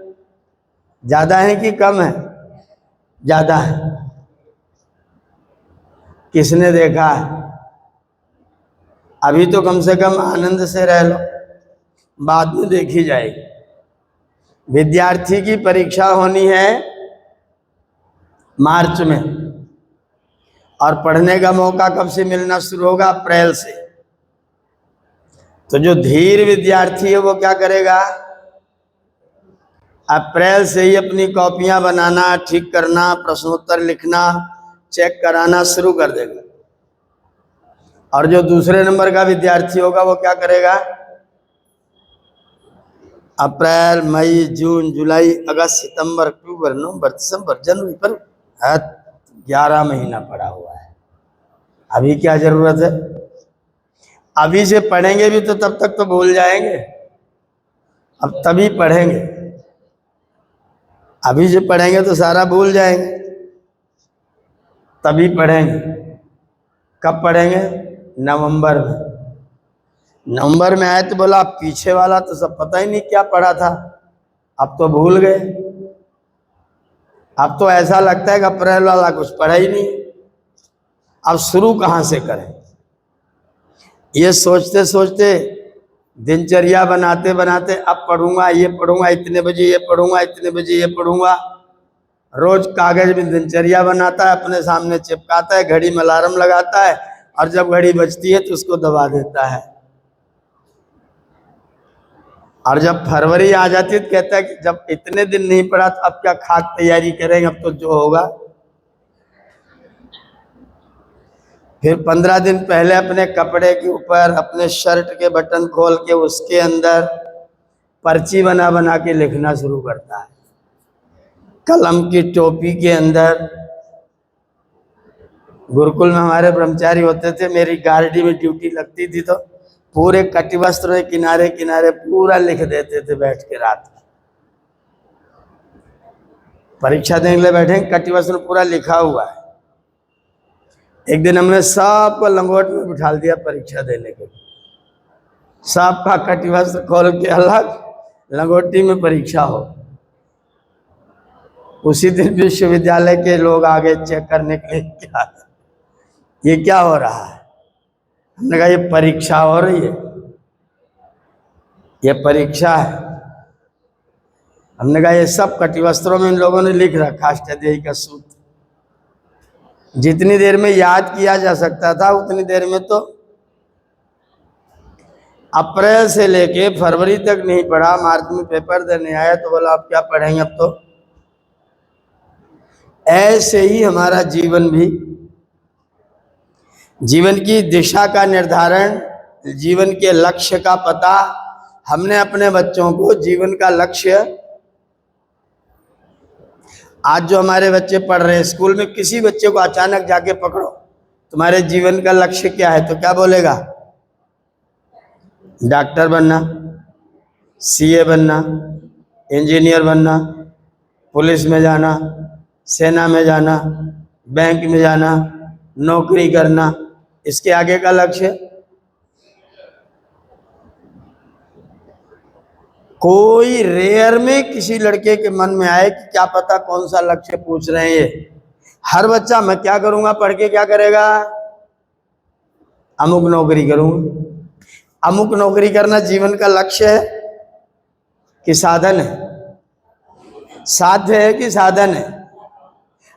ज्यादा है कि कम है? ज्यादा है। किसने देखा है? अभी तो कम से कम आनंद से रह लो, बाद में देखी जाएगी। विद्यार्थी की परीक्षा होनी है मार्च में, और पढ़ने का मौका कब से मिलना शुरू होगा? अप्रैल से। तो जो धीर विद्यार्थी है वो क्या करेगा? अप्रैल से ही अपनी कॉपियां बनाना, ठीक करना, प्रश्नोत्तर लिखना, चेक कराना शुरू कर देगा। और जो दूसरे नंबर का विद्यार्थी होगा वो क्या करेगा? अप्रैल, मई, जून, जुलाई, अगस्त, सितंबर, अक्टूबर, नवंबर, दिसंबर, जनवरी, फरवरी, 11 महीना पड़ा हुआ है। अभी क्या जरूरत है? अभी से पढ़ेंगे भी तो तब तक तो भूल जाएंगे। अब तभी पढ़ेंगे, अभी से पढ़ेंगे तो सारा भूल जाएंगे। तभी पढ़ेंगे। कब पढ़ेंगे? नवंबर में। नवंबर में आए तो बोला पीछे वाला तो सब पता ही नहीं क्या पढ़ा था, अब तो भूल गए। अब तो ऐसा लगता है कि अप्रैल वाला कुछ पढ़ा ही नहीं, अब शुरू कहाँ से करें? ये सोचते सोचते, दिनचर्या बनाते बनाते, अब पढ़ूंगा, ये पढ़ूंगा, इतने बजे ये पढ़ूंगा, इतने बजे ये पढ़ूंगा। रोज कागज में दिनचर्या बनाता है, अपने सामने चिपकाता है, घड़ी में अलार्म लगाता है, और जब घड़ी बजती है तो उसको दबा देता है। और जब फरवरी आ जाती है तो कहता है कि जब इतने दिन नहीं पढ़ा तो अब क्या खाक तैयारी करेंगे, अब तो जो होगा। फिर 15 दिन पहले अपने कपड़े के ऊपर, अपने शर्ट के बटन खोल के उसके अंदर पर्ची बना बना के लिखना शुरू करता है। कलम की टोपी के अंदर, गुरुकुल में हमारे ब्रह्मचारी होते थे, मेरी गार्डी में ड्यूटी लगती थी तो पूरे कटिवस्त्र के किनारे किनारे पूरा लिख देते थे बैठ के। रात परीक्षा देने के लिए बैठे, कटिवस्त्र पूरा लिखा हुआ है। एक दिन हमने सबको लंगोट में बिठा दिया परीक्षा देने के लिए, सबका कटिवस्त्र खोल के अलग, लंगोटी में परीक्षा हो। उसी दिन विश्वविद्यालय के लोग आगे चेक करने के लिए, क्या ये क्या हो रहा है? हमने कहा ये परीक्षा हो रही है, ये परीक्षा है। हमने कहा ये सब कटिवस्त्रों में इन लोगों ने लिख रखा अष्टाध्यायी का सूत्र। जितनी देर में याद किया जा सकता था उतनी देर में तो अप्रैल से लेके फरवरी तक नहीं पढ़ा। मार्च में पेपर देने आया तो बोला अब क्या पढ़ेंगे, अब तो। ऐसे ही हमारा जीवन भी, जीवन की दिशा का निर्धारण, जीवन के लक्ष्य का पता, हमने अपने बच्चों को जीवन का लक्ष्य, आज जो हमारे बच्चे पढ़ रहे हैं स्कूल में, किसी बच्चे को अचानक जाके पकड़ो तुम्हारे जीवन का लक्ष्य क्या है तो क्या बोलेगा? डॉक्टर बनना, सीए बनना, इंजीनियर बनना, पुलिस में जाना, सेना में जाना, बैंक में जाना, नौकरी करना। इसके आगे का लक्ष्य कोई रेयर में किसी लड़के के मन में आए कि क्या पता कौन सा लक्ष्य पूछ रहे हैं ये। हर बच्चा मैं क्या करूंगा पढ़ के, क्या करेगा? अमुक नौकरी करूंगा। अमुक नौकरी करना जीवन का लक्ष्य है कि साधन है? साध्य है कि साधन है?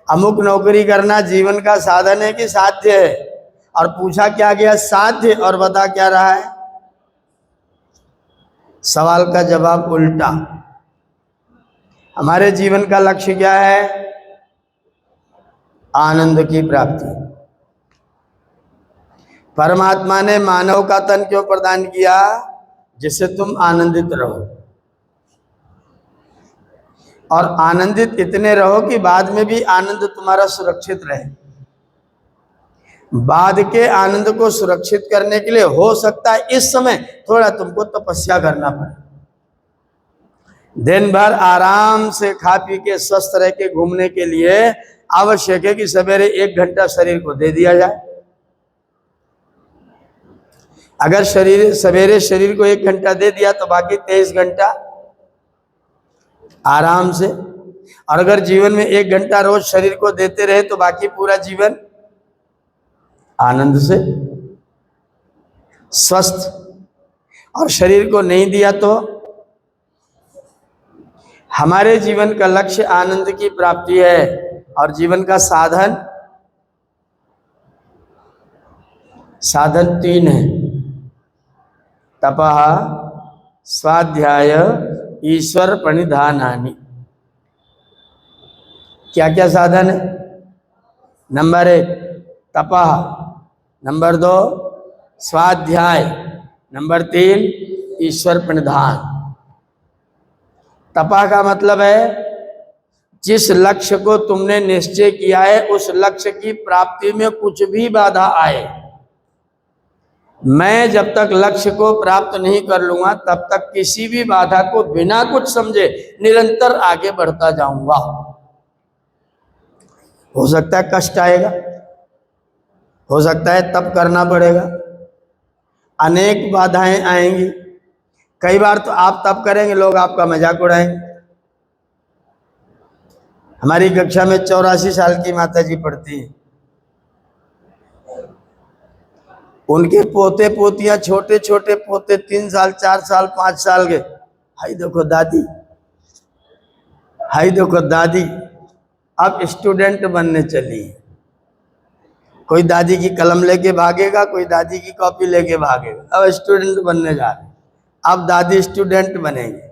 अमुक नौकरी करना जीवन का साधन है कि साध्य है? और पूछा क्या गया? साध्य। और बता क्या रहा है? सवाल का जवाब उल्टा। हमारे जीवन का लक्ष्य क्या है? आनंद की प्राप्ति। परमात्मा ने मानव का तन क्यों प्रदान किया? जिससे तुम आनंदित रहो, और आनंदित इतने रहो कि बाद में भी आनंद तुम्हारा सुरक्षित रहे। बाद के आनंद को सुरक्षित करने के लिए हो सकता है इस समय थोड़ा तुमको तपस्या करना पड़े। दिन भर आराम से खा पी के स्वस्थ रह के घूमने के लिए आवश्यक है कि सवेरे 1 घंटा शरीर को दे दिया जाए। अगर सवेरे शरीर को 1 घंटा दे दिया तो बाकी 23 घंटा आराम से और अगर जीवन में 1 घंटा रोज शरीर को देते रहे तो बाकी पूरा जीवन आनंद से स्वस्थ, और शरीर को नहीं दिया तो हमारे जीवन का लक्ष्य आनंद की प्राप्ति है, और जीवन का साधन 3 है। तपः, स्वाध्याय, ईश्वर प्रणिधानानि। क्या क्या साधन है? नंबर 1 तपः, नंबर 2 स्वाध्याय, नंबर 3 ईश्वर प्रणिधान। तपः का मतलब है जिस लक्ष्य को तुमने निश्चय किया है उस लक्ष्य की प्राप्ति में कुछ भी बाधा आए, मैं जब तक लक्ष्य को प्राप्त नहीं कर लूंगा तब तक किसी भी बाधा को बिना कुछ समझे निरंतर आगे बढ़ता जाऊंगा। हो सकता है कष्ट आएगा, हो सकता है तप करना पड़ेगा, अनेक बाधाएं आएंगी। कई बार तो आप तप करेंगे, लोग आपका मजाक उड़ाएंगे। हमारी कक्षा में 84 साल की माता जी पढ़ती हैं, उनके पोते पोतियां, छोटे छोटे पोते 3 साल 4 साल 5 साल के, हाय देखो दादी, हाय देखो दादी, अब स्टूडेंट बनने चली। कोई दादी की कलम लेके भागेगा, कोई दादी की कॉपी लेके भागेगा। अब स्टूडेंट बनने जा रहे, अब दादी स्टूडेंट बनेंगे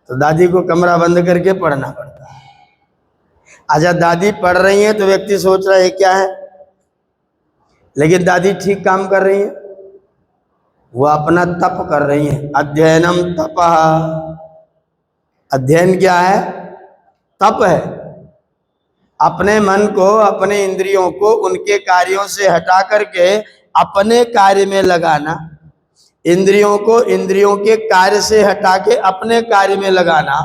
तो दादी को कमरा बंद करके पढ़ना पड़ता है। अच्छा, दादी पढ़ रही है तो व्यक्ति सोच रहा है क्या है, लेकिन दादी ठीक काम कर रही है, वो अपना तप कर रही है। अध्ययनम तपः, अध्ययन क्या है? तप है। अपने मन को, अपने इंद्रियों को उनके कार्यों से हटा करके अपने कार्य में लगाना, इंद्रियों को इंद्रियों के कार्य से हटा के अपने कार्य में लगाना।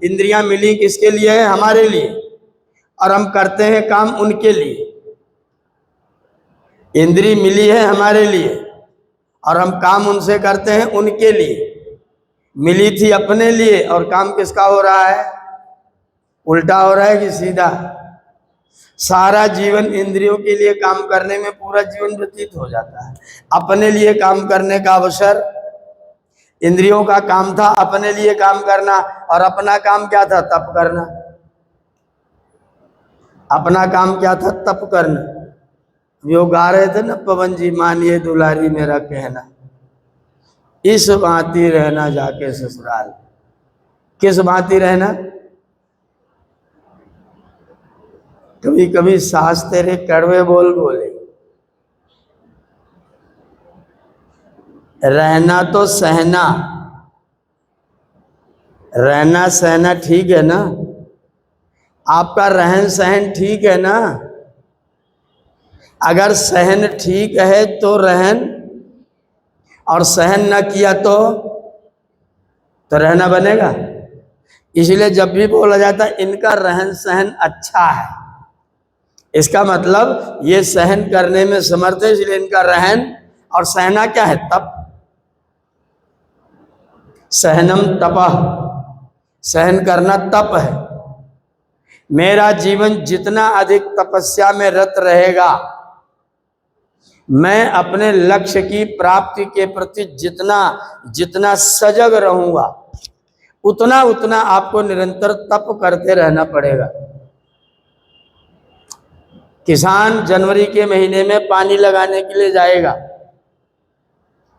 इंद्रियां मिली किसके लिए है? हमारे लिए, और हम करते हैं काम उनके लिए। इंद्री मिली है हमारे लिए और हम काम उनसे करते हैं उनके लिए। मिली थी अपने लिए और काम किसका हो रहा है? उल्टा हो रहा है कि सीधा? सारा जीवन इंद्रियों के लिए काम करने में पूरा जीवन व्यतीत हो जाता है। अपने लिए काम करने का अवसर, इंद्रियों का काम था अपने लिए काम करना, और अपना काम क्या था? तप करना। अपना काम क्या था? तप करना। जो गा रहे थे ना पवन जी, मानिए दुलारी मेरा कहना, इस भांति रहना जाके ससुराल। किस भांति रहना? कभी कभी सास तेरे कड़वे बोल बोले, रहना तो सहना, रहना सहना ठीक है ना? आपका रहन सहन ठीक है ना? अगर सहन ठीक है तो रहन, और सहन न किया तो रहना बनेगा। इसलिए जब भी बोला जाता है इनका रहन सहन अच्छा है, इसका मतलब ये सहन करने में समर्थ है, इसलिए इनका रहन। और सहना क्या है? तप। सहनम तपः, सहन करना तप है। मेरा जीवन जितना अधिक तपस्या में रत रहेगा, मैं अपने लक्ष्य की प्राप्ति के प्रति जितना जितना सजग रहूंगा, उतना उतना आपको निरंतर तप करते रहना पड़ेगा। किसान जनवरी के महीने में पानी लगाने के लिए जाएगा,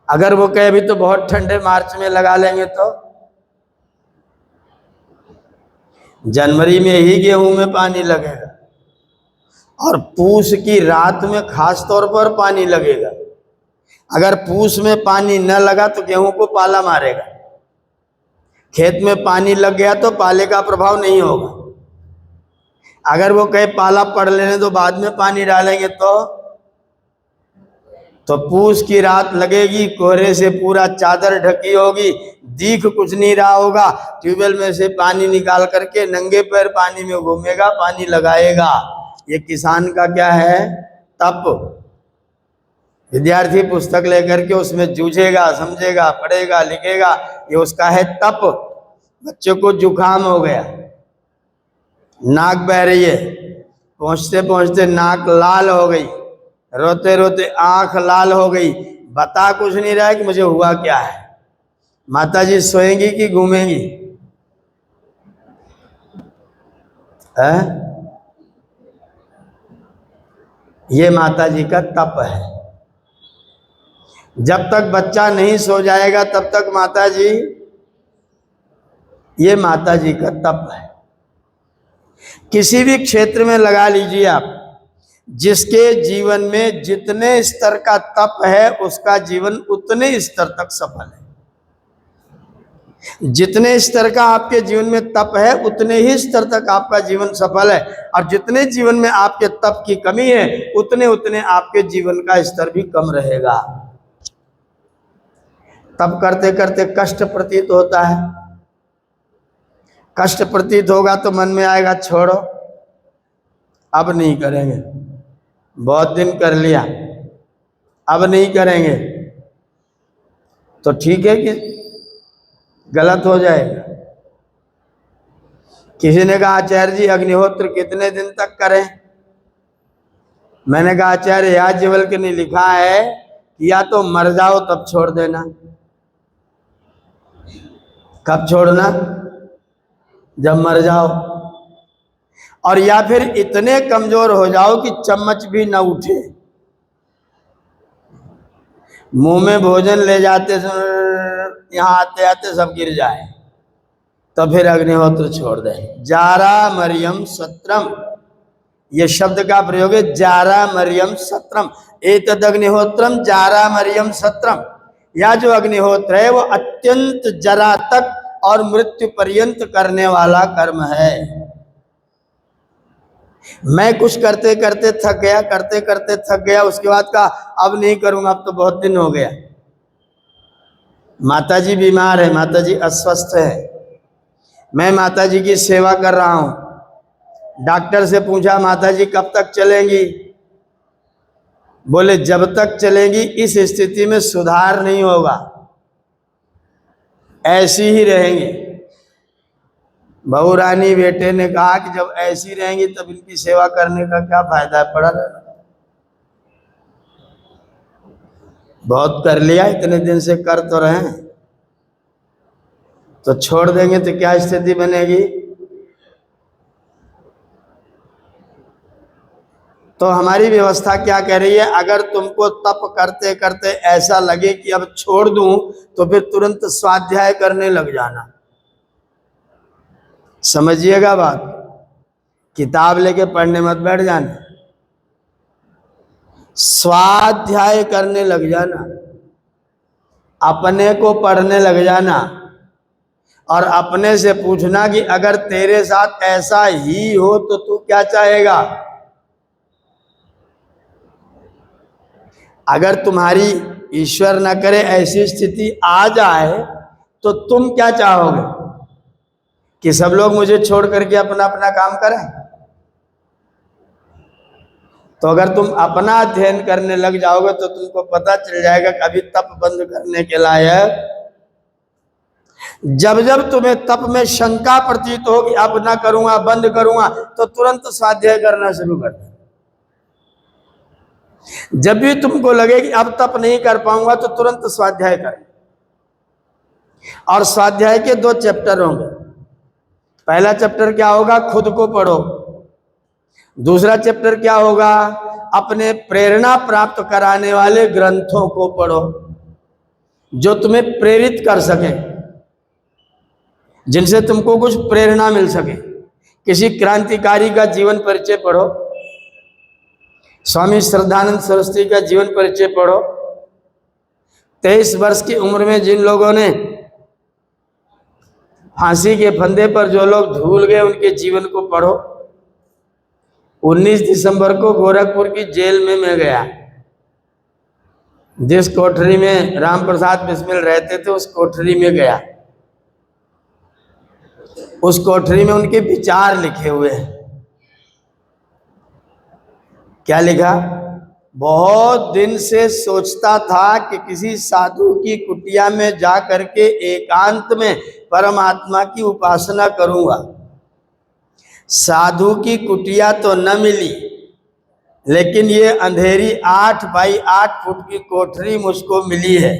अगर वो कहे अभी तो बहुत ठंडे मार्च में लगा लेंगे, तो जनवरी में ही गेहूं में पानी लगेगा, और पूस की रात में खास तौर पर पानी लगेगा। अगर पूस में पानी न लगा तो गेहूं को पाला मारेगा। खेत में पानी लग गया तो पाले का प्रभाव नहीं होगा। अगर वो कहे पाला पड़ लेने तो बाद में पानी डालेंगे, तो पूस की रात लगेगी, कोहरे से पूरा चादर ढकी होगी, दिख कुछ नहीं रहा होगा। ट्यूबवेल में से पानी निकाल करके नंगे पैर पानी में घूमेगा, पानी लगाएगा। ये किसान का क्या है? तप। विद्यार्थी पुस्तक लेकर के उसमें जूझेगा, समझेगा, पढ़ेगा, लिखेगा, ये उसका है तप। बच्चों को जुकाम हो गया, नाक बह रही है, पहुंचते पहुंचते नाक लाल हो गई, रोते रोते आंख लाल हो गई, बता कुछ नहीं रहा है कि मुझे हुआ क्या है। माता जी सोएंगी कि घूमेंगी? है? ये माता जी का तप है। जब तक बच्चा नहीं सो जाएगा तब तक माता जी, ये माता जी का तप है। किसी भी क्षेत्र में लगा लीजिए आप, जिसके जीवन में जितने स्तर का तप है उसका जीवन उतने स्तर तक सफल है। जितने स्तर का आपके जीवन में तप है उतने ही स्तर तक आपका जीवन सफल है, और जितने जीवन में आपके तप की कमी है उतने उतने आपके जीवन का स्तर भी कम रहेगा। तप करते करते कष्ट प्रतीत होता है, कष्ट प्रतीत होगा तो मन में आएगा छोड़ो अब नहीं करेंगे, बहुत दिन कर लिया अब नहीं करेंगे, तो ठीक है कि गलत हो जाएगा। किसी ने कहा आचार्य जी अग्निहोत्र कितने दिन तक करें? मैंने कहा आचार्य याज्ञवल्क्य ने लिखा है कि या तो मर जाओ तब छोड़ देना। कब छोड़ना? जब मर जाओ, और या फिर इतने कमजोर हो जाओ कि चम्मच भी न उठे, मुंह में भोजन ले जाते यहाँ आते आते सब गिर जाए, तो फिर अग्निहोत्र छोड़ दे। जारा मरियम सत्रम, ये शब्द का प्रयोग है, जारा मरियम सत्रम, एतद अग्निहोत्रम जारा मरियम सत्रम। या जो अग्निहोत्र है वो अत्यंत जरा तक और मृत्यु पर्यंत करने वाला कर्म है। मैं कुछ करते करते थक गया, करते करते थक गया, उसके बाद कहा अब नहीं करूंगा, अब तो बहुत दिन हो गया। माता जी बीमार है, माता जी अस्वस्थ है, मैं माता जी की सेवा कर रहा हूं। डॉक्टर से पूछा माता जी कब तक चलेंगी? बोले जब तक चलेंगी इस स्थिति में सुधार नहीं होगा, ऐसी ही रहेंगी। बहू रानी बेटे ने कहा कि जब ऐसी रहेंगी तब इनकी सेवा करने का क्या फायदा है, पड़ा रहना। बहुत कर लिया, इतने दिन से कर तो रहे हैं, तो छोड़ देंगे तो क्या स्थिति बनेगी? तो हमारी व्यवस्था क्या कह रही है, अगर तुमको तप करते करते ऐसा लगे कि अब छोड़ दूं तो फिर तुरंत स्वाध्याय करने लग जाना। समझिएगा बात, किताब लेके पढ़ने मत बैठ जाना, स्वाध्याय करने लग जाना, अपने को पढ़ने लग जाना, और अपने से पूछना कि अगर तेरे साथ ऐसा ही हो तो तू क्या चाहेगा। अगर तुम्हारी ईश्वर न करे ऐसी स्थिति आ जाए तो तुम क्या चाहोगे? कि सब लोग मुझे छोड़ करके अपना अपना काम करें? तो अगर तुम अपना अध्ययन करने लग जाओगे तो तुमको पता चल जाएगा कि अभी तप बंद करने के लायक। जब जब तुम्हें तप में शंका प्रतीत हो कि अब ना करूंगा, बंद करूंगा, तो तुरंत स्वाध्याय करना शुरू कर दो। जब भी तुमको लगे कि अब तप नहीं कर पाऊंगा तो तुरंत स्वाध्याय कर। और स्वाध्याय के 2 चैप्टर होंगे। पहला चैप्टर क्या होगा? खुद को पढ़ो। दूसरा चैप्टर क्या होगा? अपने प्रेरणा प्राप्त कराने वाले ग्रंथों को पढ़ो जो तुम्हें प्रेरित कर सके, जिनसे तुमको कुछ प्रेरणा मिल सके। किसी क्रांतिकारी का जीवन परिचय पढ़ो, स्वामी श्रद्धानंद सरस्वती का जीवन परिचय पढ़ो। 23 वर्ष की उम्र में जिन लोगों ने फांसी के फंदे पर जो लोग झूल गए उनके जीवन को पढ़ो। 19 दिसंबर को गोरखपुर की जेल में मैं गया। जिस कोठरी में राम प्रसाद बिस्मिल रहते थे उस कोठरी में गया। उस कोठरी में उनके विचार लिखे हुए हैं। क्या लिखा? बहुत दिन से सोचता था कि किसी साधु की कुटिया में जा करके एकांत में परमात्मा की उपासना करूंगा। साधु की कुटिया तो न मिली, लेकिन ये अंधेरी 8 बाई 8 फुट की कोठरी मुझको मिली है।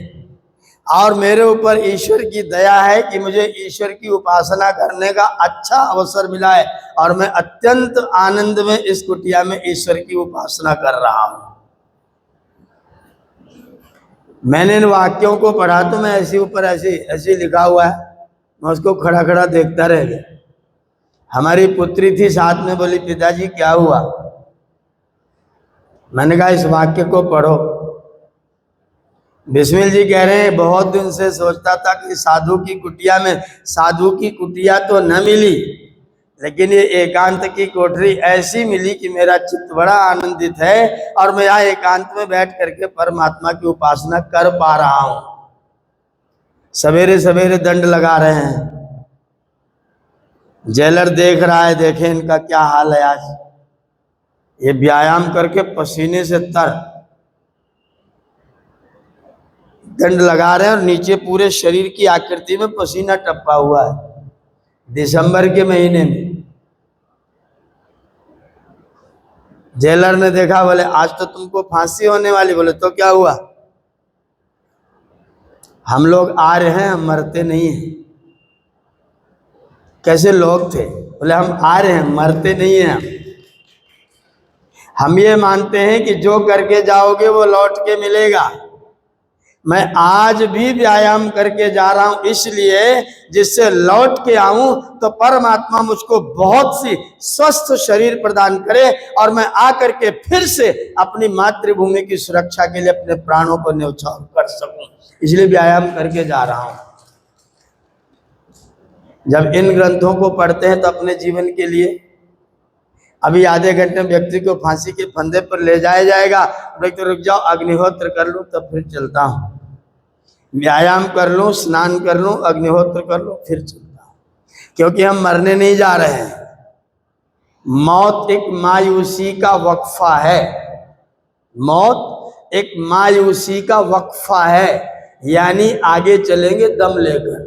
और मेरे ऊपर ईश्वर की दया है कि मुझे ईश्वर की उपासना करने का अच्छा अवसर मिला है, और मैं अत्यंत आनंद में इस कुटिया में ईश्वर की उपासना कर रहा हूं। मैंने इन वाक्यों को पढ़ा तो मैं ऐसे ऊपर ऐसे लिखा हुआ है, मैं उसको खड़ा खड़ा देखता रह गया। हमारी पुत्री थी साथ में, बोली पिताजी क्या हुआ? मैंने कहा इस वाक्य को पढ़ो। बिस्मिल जी कह रहे हैं बहुत दिन से सोचता था कि साधु की कुटिया में, साधु की कुटिया तो न मिली, लेकिन ये एकांत की कोठरी ऐसी मिली कि मेरा चित्त बड़ा आनंदित है, और मैं यहाँ एकांत में बैठ करके परमात्मा की उपासना कर पा रहा हूं। सवेरे सवेरे दंड लगा रहे हैं, जेलर देख रहा है, देखें इनका क्या हाल है। आज ये व्यायाम करके पसीने से तर दंड लगा रहे हैं, और नीचे पूरे शरीर की आकृति में पसीना टपका हुआ है। दिसंबर के महीने में जेलर ने देखा, बोले आज तो तुमको फांसी होने वाली। बोले तो क्या हुआ? हम लोग आ रहे हैं, हम मरते नहीं हैं। कैसे लोग थे? बोले हम आ रहे हैं, मरते नहीं हैं। हम ये मानते हैं कि जो करके जाओगे वो लौट के मिलेगा। मैं आज भी व्यायाम करके जा रहा हूं, इसलिए जिससे लौट के आऊं तो परमात्मा मुझको बहुत सी स्वस्थ शरीर प्रदान करे, और मैं आकर के फिर से अपनी मातृभूमि की सुरक्षा के लिए अपने प्राणों को न्यौछावर कर सकूं, इसलिए व्यायाम करके जा रहा हूं। जब इन ग्रंथों को पढ़ते हैं तो अपने जीवन के लिए, अभी आधे घंटे में व्यक्ति को फांसी के फंदे पर ले जाया जाएगा, तो रुक जाओ अग्निहोत्र कर लूं तब फिर चलता हूं, व्यायाम कर लूं, स्नान कर लूं, अग्निहोत्र कर लूं, फिर चलता हूं, क्योंकि हम मरने नहीं जा रहे हैं। मौत एक मायूसी का वक्फा है, मौत एक मायूसी का वक्फा है, यानी आगे चलेंगे दम लेकर।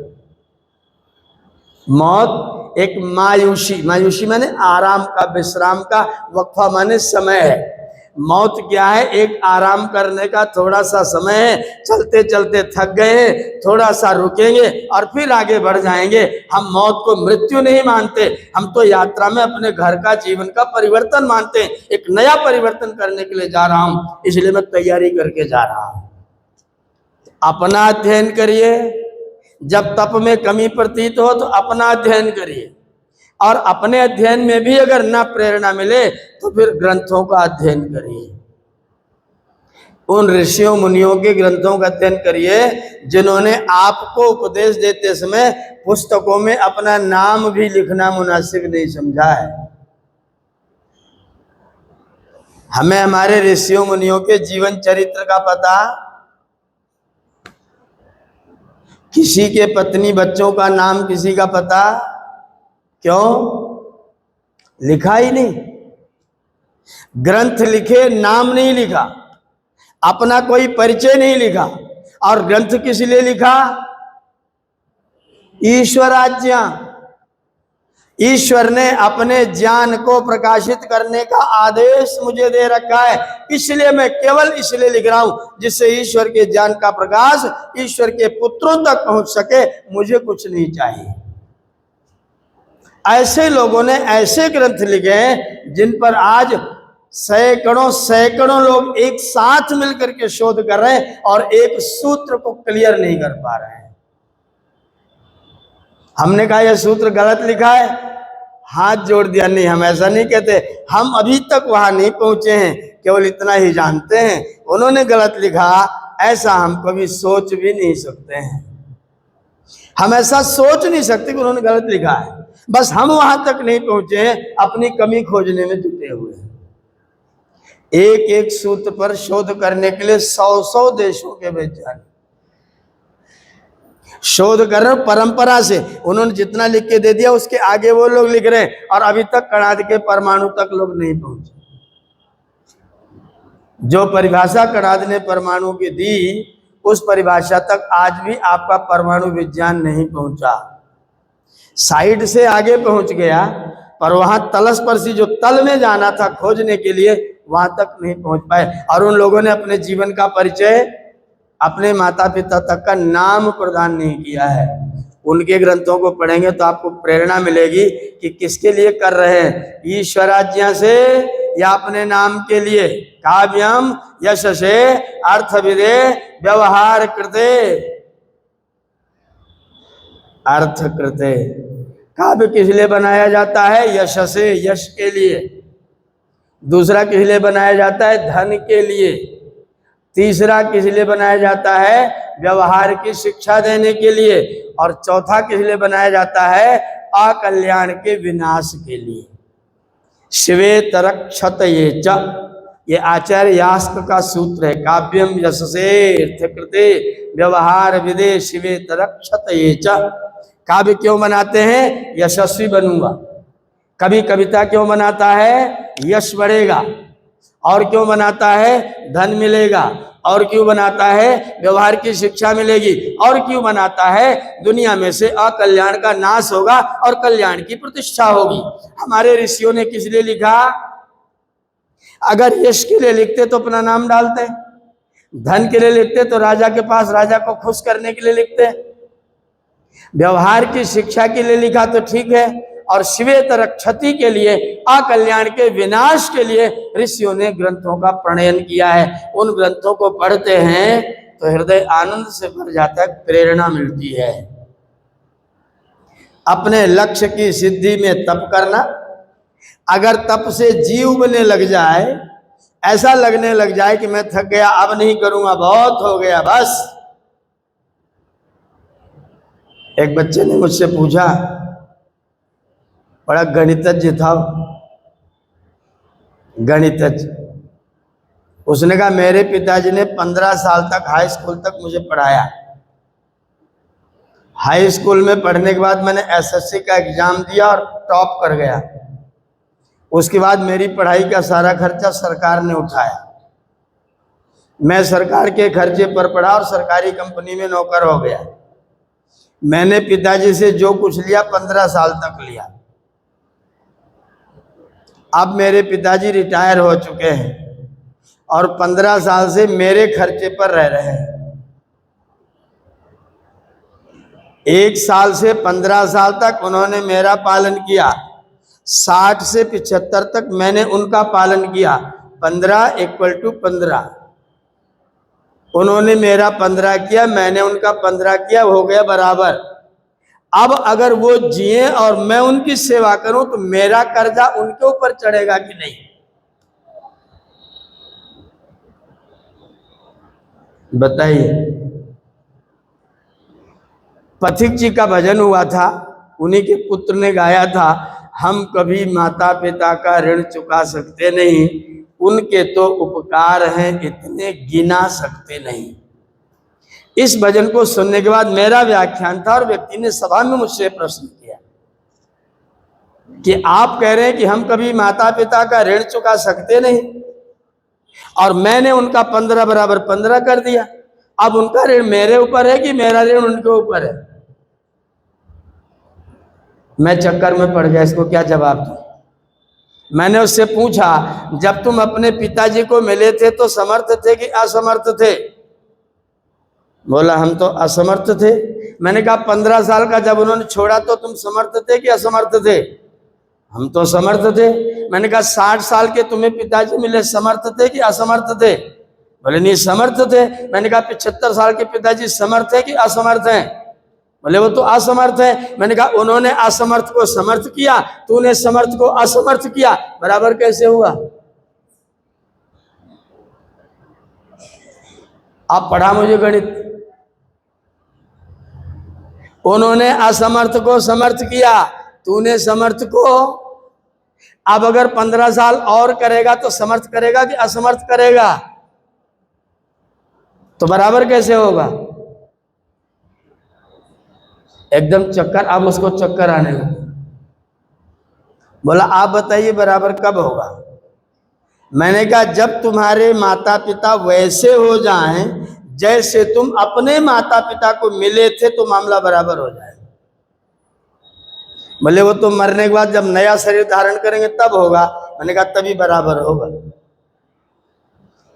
मौत एक मायूसी, मायूसी माने आराम का, विश्राम का, वक्फा माने समय है। मौत क्या है? एक आराम करने का थोड़ा सा समय है, चलते चलते थक गए हैं, थोड़ा सा रुकेंगे और फिर आगे बढ़ जाएंगे। हम मौत को मृत्यु नहीं मानते, हम तो यात्रा में अपने घर का, जीवन का परिवर्तन मानते हैं। एक नया परिवर्तन करने के लिए जा रहा हूं, इसलिए मैं तैयारी करके जा रहा हूं। अपना अध्ययन करिए, जब तप में कमी प्रतीत हो तो अपना अध्ययन करिए, और अपने अध्ययन में भी अगर न प्रेरणा मिले तो फिर ग्रंथों का अध्ययन करिए। उन ऋषियों मुनियों के ग्रंथों का अध्ययन करिए जिन्होंने आपको उपदेश देते समय पुस्तकों में अपना नाम भी लिखना मुनासिब नहीं समझा है। हमें हमारे ऋषियों मुनियों के जीवन चरित्र का पता, किसी के पत्नी बच्चों का नाम किसी का पता, क्यों? लिखा ही नहीं। ग्रंथ लिखे, नाम नहीं लिखा, अपना कोई परिचय नहीं लिखा। और ग्रंथ किस लिए लिखा? ईश्वर आज्ञा। ईश्वर ने अपने ज्ञान को प्रकाशित करने का आदेश मुझे दे रखा है, इसलिए मैं केवल इसलिए लिख रहा हूं जिससे ईश्वर के ज्ञान का प्रकाश ईश्वर के पुत्रों तक पहुंच सके। मुझे कुछ नहीं चाहिए। ऐसे लोगों ने ऐसे ग्रंथ लिखे हैं जिन पर आज सैकड़ों लोग एक साथ मिलकर के शोध कर रहे हैं और एक सूत्र को क्लियर नहीं कर पा रहे हैं। हमने कहा यह सूत्र गलत लिखा है, हाथ जोड़ दिया, नहीं हम ऐसा नहीं कहते, हम अभी तक वहां नहीं पहुंचे हैं, केवल इतना ही जानते हैं उन्होंने गलत लिखा, ऐसा हम कभी सोच भी नहीं सकते हैं। हम ऐसा सोच नहीं सकते कि उन्होंने गलत लिखा है, बस हम वहां तक नहीं पहुंचे हैं, अपनी कमी खोजने में जुटे हुए हैं। एक एक सूत्र पर शोध करने के लिए 100 देशों के वैज्ञानिक शोध कर रहे, परंपरा से उन्होंने जितना लिख के दे दिया उसके आगे वो लोग लिख रहे हैं, और अभी तक कणाद के परमाणु तक लोग नहीं पहुंचे। जो परिभाषा कणाद ने परमाणु की दी उस परिभाषा तक आज भी आपका परमाणु विज्ञान नहीं पहुंचा। साइड से आगे पहुंच गया, पर वहां तलस्पर्शी जो तल में जाना था खोजने के लिए, वहां तक नहीं पहुंच पाए। और उन लोगों ने अपने जीवन का परिचय अपने माता पिता तक का नाम प्रदान नहीं किया है। उनके ग्रंथों को पढ़ेंगे तो आपको प्रेरणा मिलेगी कि किसके लिए कर रहे हैं, ईश्वराज्ञा से या अपने नाम के लिए। काव्यम यशसे अर्थविदे व्यवहार कृते, अर्थ कृते। काव्य किस लिए बनाया जाता है? यशसे, यश के लिए। दूसरा किस लिए बनाया जाता है? धन के लिए। तीसरा किस लिए बनाया जाता है? व्यवहार की शिक्षा देने के लिए। और चौथा किस लिए बनाया जाता है? अकल्याण के विनाश के लिए। श्वेतरक्षत ये च, ये आचार्य यास्क का सूत्र है। काव्यम यशसे अर्थकृते व्यवहार विदे श्वेतरक्षत ये च। काव्य क्यों बनाते हैं? यशस्वी बनूंगा। कभी कविता क्यों बनाता है? यश बढ़ेगा। और क्यों बनाता है? धन मिलेगा। और क्यों बनाता है? व्यवहार की शिक्षा मिलेगी। और क्यों बनाता है? दुनिया में से अकल्याण का नाश होगा और कल्याण की प्रतिष्ठा होगी। हमारे ऋषियों ने किस लिए लिखा? अगर यश के लिए लिखते तो अपना नाम डालते, धन के लिए लिखते तो राजा के पास राजा को खुश करने के लिए लिखते, व्यवहार की शिक्षा के लिए लिखा तो ठीक है, और श्वेत रक्षति के लिए, अकल्याण के विनाश के लिए ऋषियों ने ग्रंथों का प्रणयन किया है। उन ग्रंथों को पढ़ते हैं तो हृदय आनंद से भर जाता है, प्रेरणा मिलती है। अपने लक्ष्य की सिद्धि में तप करना। अगर तप से जी उबने लग जाए, ऐसा लगने लग जाए कि मैं थक गया, अब नहीं करूंगा, बहुत हो गया, बस। एक बच्चे ने मुझसे पूछा, बड़ा गणितज्ञ था, गणितज्ञ। उसने कहा मेरे पिताजी ने 15 साल तक हाई स्कूल तक मुझे पढ़ाया। हाई स्कूल में पढ़ने के बाद मैंने एसएससी का एग्जाम दिया और टॉप कर गया। उसके बाद मेरी पढ़ाई का सारा खर्चा सरकार ने उठाया। मैं सरकार के खर्चे पर पढ़ा और सरकारी कंपनी में नौकर हो गया। मैंने पिताजी से जो कुछ लिया 15 साल तक लिया। अब मेरे पिताजी रिटायर हो चुके हैं और 15 साल से मेरे खर्चे पर रह रहे हैं। 1 साल से 15 साल तक उन्होंने मेरा पालन किया, 60 से 75 तक मैंने उनका पालन किया। 15 = 15। उन्होंने मेरा 15 किया, मैंने उनका 15 किया, हो गया बराबर। अब अगर वो जिए और मैं उनकी सेवा करूं तो मेरा कर्जा उनके ऊपर चढ़ेगा कि नहीं? बताइए। पथिक जी का भजन हुआ था, उन्हीं के पुत्र ने गाया था, हम कभी माता पिता का ऋण चुका सकते नहीं, उनके तो उपकार हैं इतने गिना सकते नहीं। इस भजन को सुनने के बाद मेरा व्याख्यान था और व्यक्ति ने सभा में मुझसे प्रश्न किया कि आप कह रहे हैं कि हम कभी माता पिता का ऋण चुका सकते नहीं, और मैंने उनका 15 = 15 कर दिया। अब उनका ऋण मेरे ऊपर है कि मेरा ऋण उनके ऊपर है? मैं चक्कर में पड़ गया, इसको क्या जवाब दूं? मैंने उससे पूछा, जब तुम अपने पिताजी को मिले थे तो समर्थ थे कि असमर्थ थे? बोला हम तो असमर्थ थे। मैंने कहा 15 साल का जब उन्होंने छोड़ा तो तुम समर्थ थे कि असमर्थ थे? हम तो समर्थ थे। मैंने कहा 60 साल के तुम्हें पिताजी मिले, समर्थ थे कि असमर्थ थे? बोले नहीं, समर्थ थे। मैंने कहा 75 साल के पिताजी समर्थ है कि असमर्थ हैं? बोले वो तो असमर्थ है। मैंने कहा उन्होंने असमर्थ को समर्थ किया, तूने समर्थ को असमर्थ किया, बराबर कैसे हुआ? आप पढ़ा मुझे गणित। उन्होंने असमर्थ को समर्थ किया, तूने समर्थ को। अब अगर 15 साल और करेगा तो समर्थ करेगा कि असमर्थ करेगा? तो बराबर कैसे होगा? एकदम चक्कर, अब उसको चक्कर आने लगा। बोला आप बताइए बराबर कब होगा? मैंने कहा जब तुम्हारे माता पिता वैसे हो जाएं जैसे तुम अपने माता पिता को मिले थे तो मामला बराबर हो जाए। बोले वो तो मरने के बाद जब नया शरीर धारण करेंगे तब होगा। मैंने कहा तभी बराबर होगा।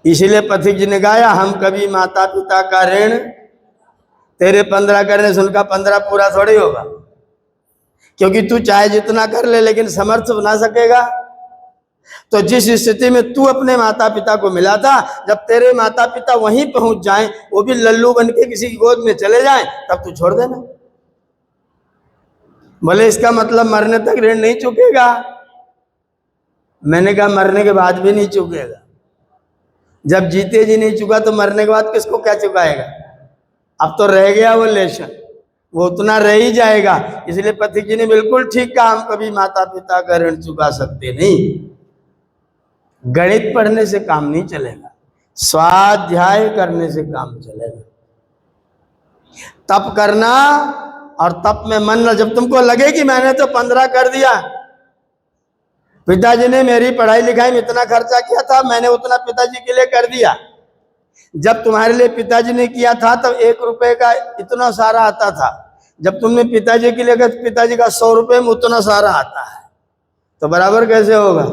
इसलिए पथिक जी ने गाया, हम कभी माता पिता का ऋण तेरे 15 करने से उनका 15 पूरा थोड़ी होगा, क्योंकि तू चाहे जितना कर ले लेकिन समर्थ बना सकेगा। तो जिस स्थिति में तू अपने माता पिता को मिला था, जब तेरे माता पिता वहीं पहुंच जाएं, वो भी लल्लू बन के किसी की गोद में चले जाएं, तब तू छोड़ देना। बोले इसका मतलब मरने तक ऋण नहीं चुकेगा। मैंने कहा मरने के बाद भी नहीं चुकेगा। जब जीते जी नहीं चुका तो मरने के बाद किसको क्या चुकाएगा? अब तो रह गया वो लेशन, वो उतना रह ही जाएगा। इसलिए पथिक जी ने बिल्कुल ठीक कहा, हम कभी माता पिता का ऋण चुका सकते नहीं। गणित पढ़ने से काम नहीं चलेगा, स्वाध्याय करने से काम चलेगा। तप करना और तप में मन न, जब तुमको लगे कि मैंने तो 15 कर दिया, पिताजी ने मेरी पढ़ाई लिखाई में इतना खर्चा किया था, मैंने उतना पिताजी के लिए कर दिया। जब तुम्हारे लिए पिताजी ने किया था तब 1 रुपए का इतना सारा आता था, जब तुमने पिताजी के लिए किया पिताजी का 100 रुपए में उतना सारा आता है, तो बराबर कैसे होगा?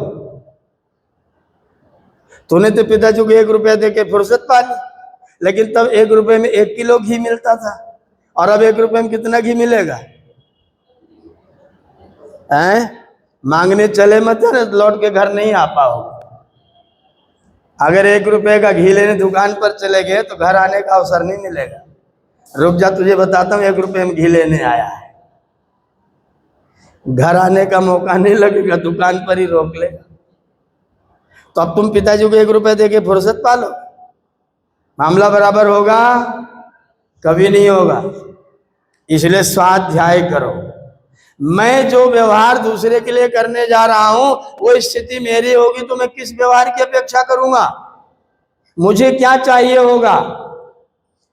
तूने तो पिताजी को 1 रुपया दे के फुर्सत पा ली, लेकिन तब 1 रुपए में 1 किलो घी मिलता था, और अब 1 रुपए में कितना घी मिलेगा? हैं? मांगने चले मत ना, लौट के घर नहीं आ पाओगे। अगर 1 रुपए का घी लेने दुकान पर चले गए तो घर आने का अवसर नहीं मिलेगा। रुक जा, तुझे बताता हूँ, 1 रुपए में घी लेने आया है, घर आने का मौका नहीं लगेगा, दुकान पर ही रोक लेगा। तो अब तुम पिताजी को 1 रुपए दे के फुर्सत पालो, मामला बराबर होगा? कभी नहीं होगा। इसलिए स्वाध्याय करो। मैं जो व्यवहार दूसरे के लिए करने जा रहा हूं वो स्थिति मेरी होगी तो मैं किस व्यवहार की अपेक्षा करूंगा? मुझे क्या चाहिए होगा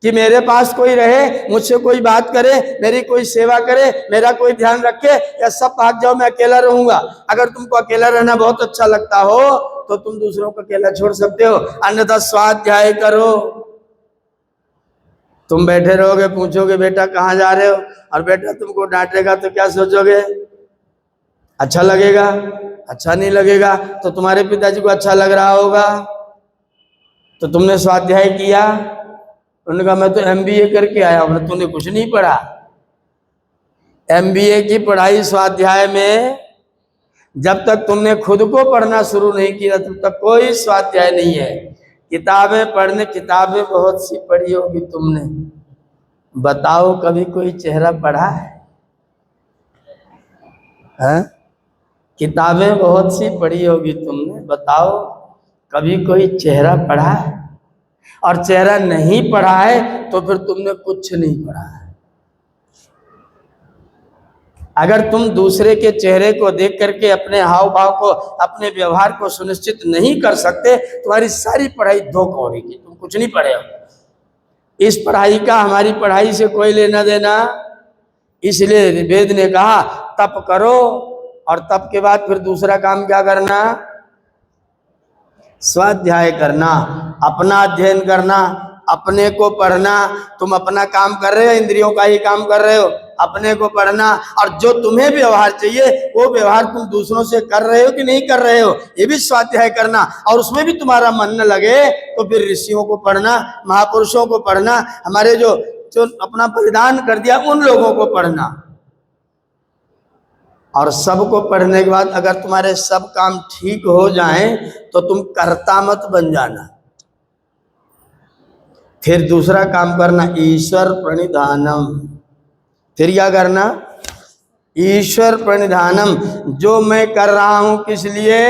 कि मेरे पास कोई रहे, मुझसे कोई बात करे, मेरी कोई सेवा करे, मेरा कोई ध्यान रखे, या सब भाग जाओ मैं अकेला रहूंगा? अगर तुमको अकेला रहना बहुत अच्छा लगता हो तो तुम दूसरों को अकेला छोड़ सकते हो, अन्यथा स्वाध्याय करो। तुम बैठे रहोगे, पूछोगे बेटा कहाँ जा रहे हो, और बेटा तुमको डांटेगा तो क्या सोचोगे? अच्छा लगेगा? अच्छा नहीं लगेगा। तो तुम्हारे पिताजी को अच्छा लग रहा होगा तो तुमने स्वाध्याय किया। उन्होंने कहा मैं तो MBA करके आया हूं। तूने कुछ नहीं पढ़ा। MBA की पढ़ाई स्वाध्याय में जब तक तुमने खुद को पढ़ना शुरू नहीं किया तब तक कोई स्वाध्याय नहीं है। किताबें पढ़ने, किताबें बहुत सी पढ़ी होगी तुमने, बताओ कभी कोई चेहरा पढ़ा है? हैं? किताबें बहुत सी पढ़ी होगी तुमने, बताओ कभी कोई चेहरा पढ़ा है? और चेहरा नहीं पढ़ा है तो फिर तुमने कुछ नहीं पढ़ा है। अगर तुम दूसरे के चेहरे को देख करके अपने हाव भाव को, अपने व्यवहार को सुनिश्चित नहीं कर सकते, तुम्हारी सारी पढ़ाई धोखा की, तुम कुछ नहीं पढ़े हो। इस पढ़ाई का हमारी पढ़ाई से कोई लेना देना। इसलिए वेद ने कहा तप करो, और तप के बाद फिर दूसरा काम क्या करना? स्वाध्याय करना, अपना अध्ययन करना, अपने को पढ़ना। तुम अपना काम कर रहे हो, इंद्रियों का ही काम कर रहे हो, अपने को पढ़ना। और जो तुम्हें व्यवहार चाहिए वो व्यवहार तुम दूसरों से कर रहे हो कि नहीं कर रहे हो, ये भी स्वाध्याय करना। और उसमें भी तुम्हारा मन न लगे तो फिर ऋषियों को पढ़ना, महापुरुषों को पढ़ना, हमारे जो अपना बलिदान कर दिया उन लोगों को पढ़ना। और सबको पढ़ने के बाद अगर तुम्हारे सब काम ठीक हो जाएं तो तुम कर्ता मत बन जाना। फिर दूसरा काम करना, ईश्वर प्रणिधानम। फिर क्या करना? ईश्वर प्रणिधानम। जो मैं कर रहा हूं किस लिए?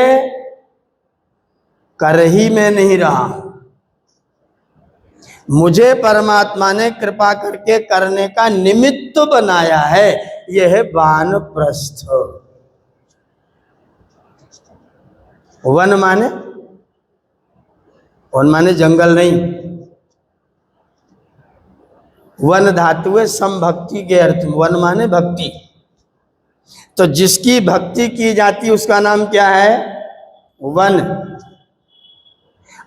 कर ही मैं नहीं रहा हूं, मुझे परमात्मा ने कृपा करके करने का निमित्त बनाया है। यह है वानप्रस्थ। वन माने, वन माने जंगल नहीं, वन धातु है समभक्ति के अर्थ में। वन माने भक्ति। तो जिसकी भक्ति की जाती उसका नाम क्या है? वन।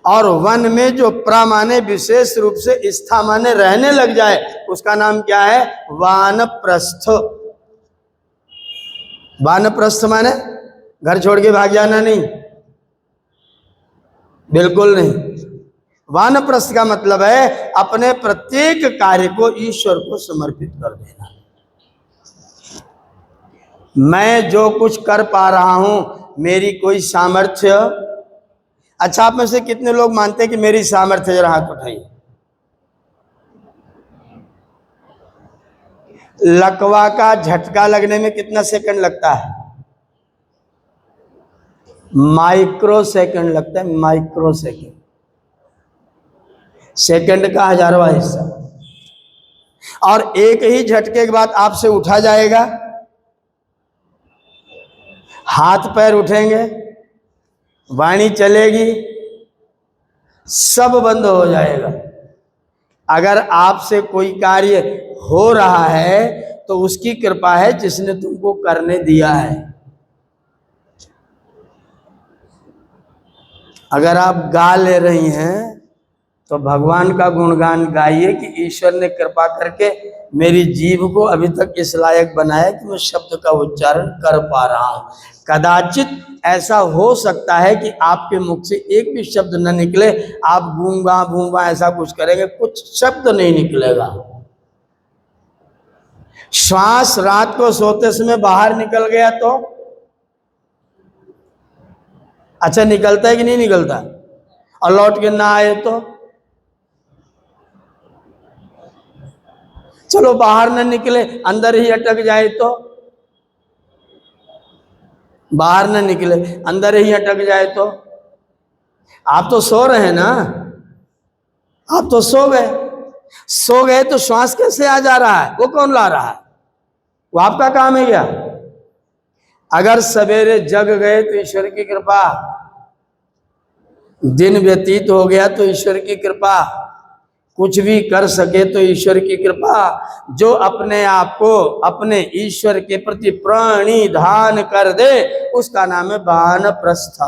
और वन में जो प्रा माने विशेष रूप से स्था माने रहने लग जाए उसका नाम क्या है? वानप्रस्थ। वानप्रस्थ माने घर छोड़ के भाग जाना नहीं, बिल्कुल नहीं। वानप्रस्थ का मतलब है अपने प्रत्येक कार्य को ईश्वर को समर्पित कर देना। मैं जो कुछ कर पा रहा हूं, मेरी कोई सामर्थ्य, अच्छा आप में से कितने लोग मानते हैं कि मेरी सामर्थ्य, जरा हाथ उठाइए। लकवा का झटका लगने में कितना सेकंड लगता है? माइक्रो सेकंड लगता है, माइक्रो सेकंड, सेकंड का 1000वां हिस्सा। और एक ही झटके के बाद आपसे उठा जाएगा, हाथ पैर उठेंगे, वाणी चलेगी, सब बंद हो जाएगा। अगर आपसे कोई कार्य हो रहा है तो उसकी कृपा है जिसने तुमको करने दिया है। अगर आप गा ले रही हैं तो भगवान का गुणगान गाइए कि ईश्वर ने कृपा करके मेरी जीभ को अभी तक इस लायक बनाया कि मैं शब्द का उच्चारण कर पा रहा हूं। कदाचित ऐसा हो सकता है कि आपके मुख से एक भी शब्द न निकले, आप गूंगा भूंगा ऐसा कुछ करेंगे, कुछ शब्द नहीं निकलेगा। श्वास रात को सोते समय बाहर निकल गया तो अच्छा निकलता है कि नहीं निकलता? और लौट के ना आए तो? चलो बाहर न निकले, अंदर ही अटक जाए तो? बाहर न निकले, अंदर ही अटक जाए तो? आप तो सो रहे हैं ना, आप तो सो गए। सो गए तो श्वास कैसे आ जा रहा है? वो कौन ला रहा है? वो आपका काम है क्या? अगर सवेरे जग गए तो ईश्वर की कृपा, दिन व्यतीत हो गया तो ईश्वर की कृपा, कुछ भी कर सके तो ईश्वर की कृपा। जो अपने आप को अपने ईश्वर के प्रति प्रणिधान कर दे उसका नाम है वानप्रस्थ।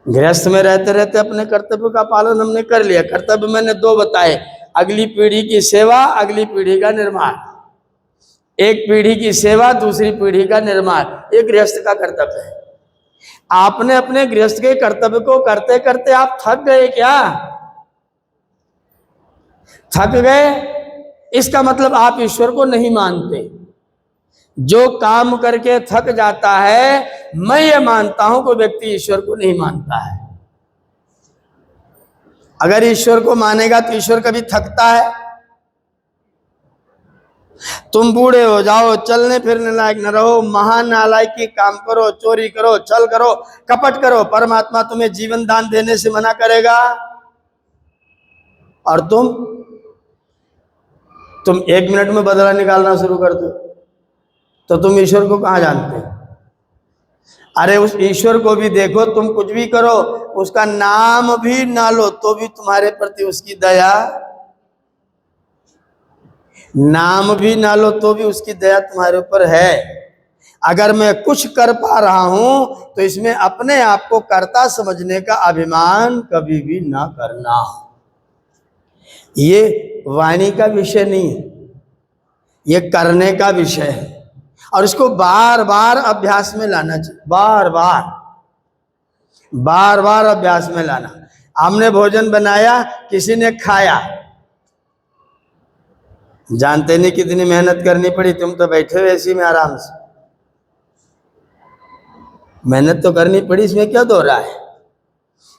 गृहस्थ में रहते रहते अपने कर्तव्य का पालन हमने कर लिया। कर्तव्य मैंने 2 बताए, अगली पीढ़ी की सेवा, अगली पीढ़ी का निर्माण। एक पीढ़ी की सेवा, दूसरी पीढ़ी का निर्माण, एक गृहस्थ का कर्तव्य है। आपने अपने गृहस्थ के कर्तव्य को करते करते आप थक गए क्या? थक गए, इसका मतलब आप ईश्वर को नहीं मानते। जो काम करके थक जाता है, मैं ये मानता हूं कि व्यक्ति ईश्वर को नहीं मानता है। अगर ईश्वर को मानेगा तो ईश्वर कभी थकता है? तुम बूढ़े हो जाओ, चलने फिरने लायक न रहो, महानालायक की काम करो, चोरी करो, छल करो, कपट करो, परमात्मा तुम्हें जीवन दान देने से मना करेगा। और तुम 1 मिनट में बदला निकालना शुरू कर दो तो तुम ईश्वर को कहाँ जानते हो? अरे उस ईश्वर को भी देखो, तुम कुछ भी करो, उसका नाम भी ना लो तो भी तुम्हारे प्रति उसकी दया, नाम भी ना लो तो भी उसकी दया तुम्हारे ऊपर है। अगर मैं कुछ कर पा रहा हूं तो इसमें अपने आप को कर्ता समझने का अभिमान कभी भी ना करना। ये वाणी का विषय नहीं है, ये करने का विषय है। और इसको बार बार अभ्यास में लाना चाहिए, बार बार अभ्यास में लाना। हमने भोजन बनाया, किसी ने खाया, जानते नहीं कितनी मेहनत करनी पड़ी। तुम तो बैठे हुए इसी में आराम से, मेहनत तो करनी पड़ी, इसमें क्या दो राय है?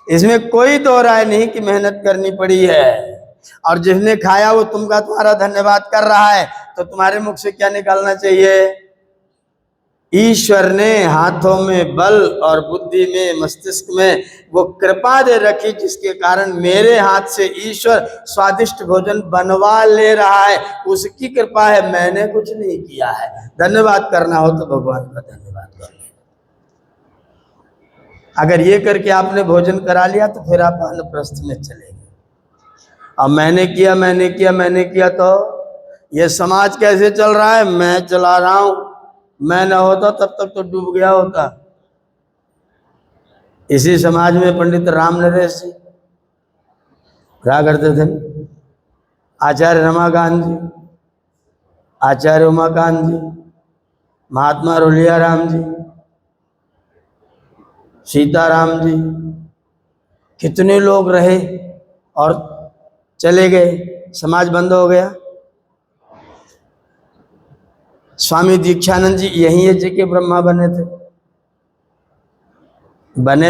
इसमें कोई दो राय नहीं कि मेहनत करनी पड़ी है। और जिसने खाया वो तुम्हारा धन्यवाद कर रहा है, तो तुम्हारे मुख से क्या निकालना चाहिए? ईश्वर ने हाथों में बल और बुद्धि में, मस्तिष्क में वो कृपा दे रखी जिसके कारण मेरे हाथ से ईश्वर स्वादिष्ट भोजन बनवा ले रहा है। उसकी कृपा है, मैंने कुछ नहीं किया है। धन्यवाद करना हो तो भगवान का धन्यवाद कर। अगर ये करके आपने भोजन करा लिया तो फिर आप वानप्रस्थ में चले गए। अब मैंने किया तो ये समाज कैसे चल रहा है? मैं चला रहा हूं। मैं न होता तब तक तो डूब गया होता। इसी समाज में पंडित राम नरेश जी क्या करते थे, आचार्य रमाकांत जी, आचार्य उमाकांत जी, महात्मा रोलिया राम जी, सीताराम जी, कितने लोग रहे और चले गए, समाज बंद हो गया। स्वामी दीक्षानंद जी यही है जी के ब्रह्मा बने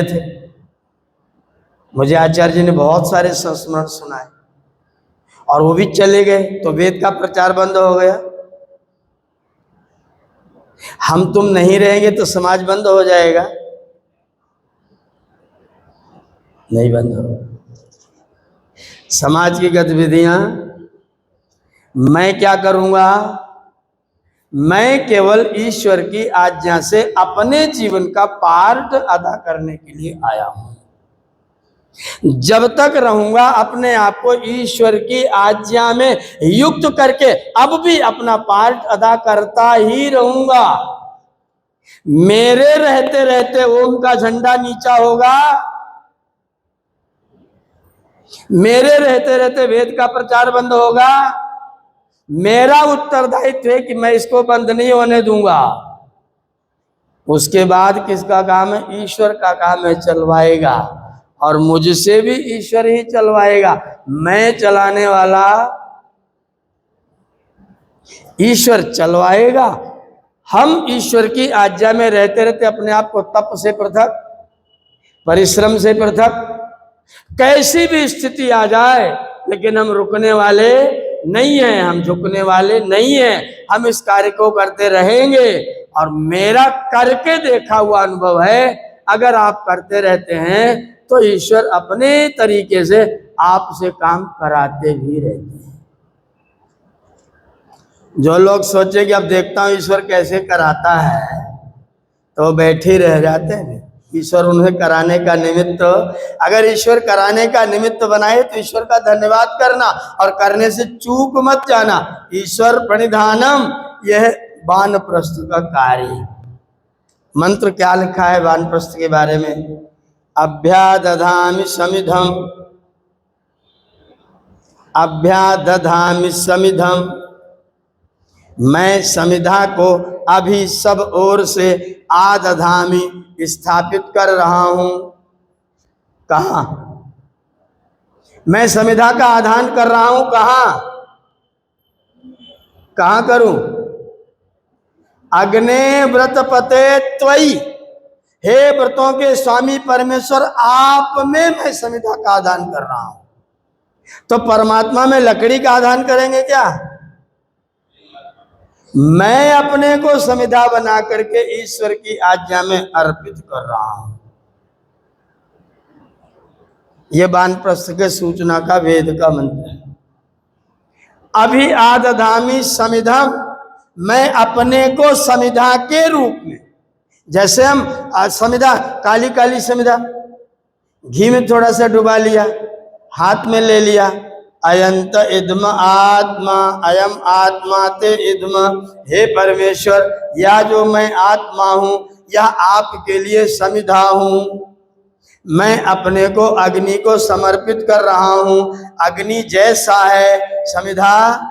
थे। मुझे आचार्य जी ने बहुत सारे संस्मरण सुनाए और वो भी चले गए तो वेद का प्रचार बंद हो गया। हम तुम नहीं रहेंगे तो समाज बंद हो जाएगा, नहीं बंद हो। समाज की गतिविधियां मैं क्या करूंगा, मैं केवल ईश्वर की आज्ञा से अपने जीवन का पार्ट अदा करने के लिए आया हूं। जब तक रहूंगा अपने आप को ईश्वर की आज्ञा में युक्त करके अब भी अपना पार्ट अदा करता ही रहूंगा। मेरे रहते रहते ओम का झंडा नीचा होगा, मेरे रहते रहते वेद का प्रचार बंद होगा। मेरा उत्तरदायित्व है कि मैं इसको बंद नहीं होने दूंगा। उसके बाद किसका काम है? ईश्वर का काम है, चलवाएगा और मुझसे भी ईश्वर ही चलवाएगा। मैं चलाने वाला, ईश्वर चलवाएगा। हम ईश्वर की आज्ञा में रहते रहते अपने आप को तप से पृथक, परिश्रम से पृथक, कैसी भी स्थिति आ जाए लेकिन हम रुकने वाले नहीं हैं, हम झुकने वाले नहीं हैं। हम इस कार्य को करते रहेंगे और मेरा करके देखा हुआ अनुभव है, अगर आप करते रहते हैं तो ईश्वर अपने तरीके से आपसे काम कराते भी रहते हैं। जो लोग सोचे कि अब देखता हूं ईश्वर कैसे कराता है तो बैठे रह जाते हैं। ईश्वर उन्हें कराने का निमित्त, अगर ईश्वर कराने का निमित्त बनाए तो ईश्वर का धन्यवाद करना और करने से चूक मत जाना। ईश्वर प्रणिधानम, यह वानप्रस्थ का कार्य। मंत्र क्या लिखा है वानप्रस्थ के बारे में? अभ्यादधामि समिधम, अभ्यादधामि समिधम, मैं समिधा को अभी सब ओर से आदधामि स्थापित कर रहा हूं। कहां? मैं समिधा का आधान कर रहा हूं, कहां करूं? अग्ने व्रत पते त्वयि, हे व्रतों के स्वामी परमेश्वर आप में मैं समिधा का आधान कर रहा हूं। तो परमात्मा में लकड़ी का आधान करेंगे क्या? मैं अपने को समिधा बना करके ईश्वर की आज्ञा में अर्पित कर रहा हूं। यह वानप्रस्थ के सूचना का वेद का मंत्र है। अभी आदधामि समिधम, मैं अपने को समिधा के रूप में, जैसे हम समिधा, काली काली समिधा, घी में थोड़ा सा डुबा लिया, हाथ में ले लिया, अयंत इद्म आत्मा, अयम आत्मा ते इद्म, हे परमेश्वर या जो मैं आत्मा हूं या आपके लिए समिधा हूं। मैं अपने को अग्नि को समर्पित कर रहा हूं। अग्नि जैसा है समिधा,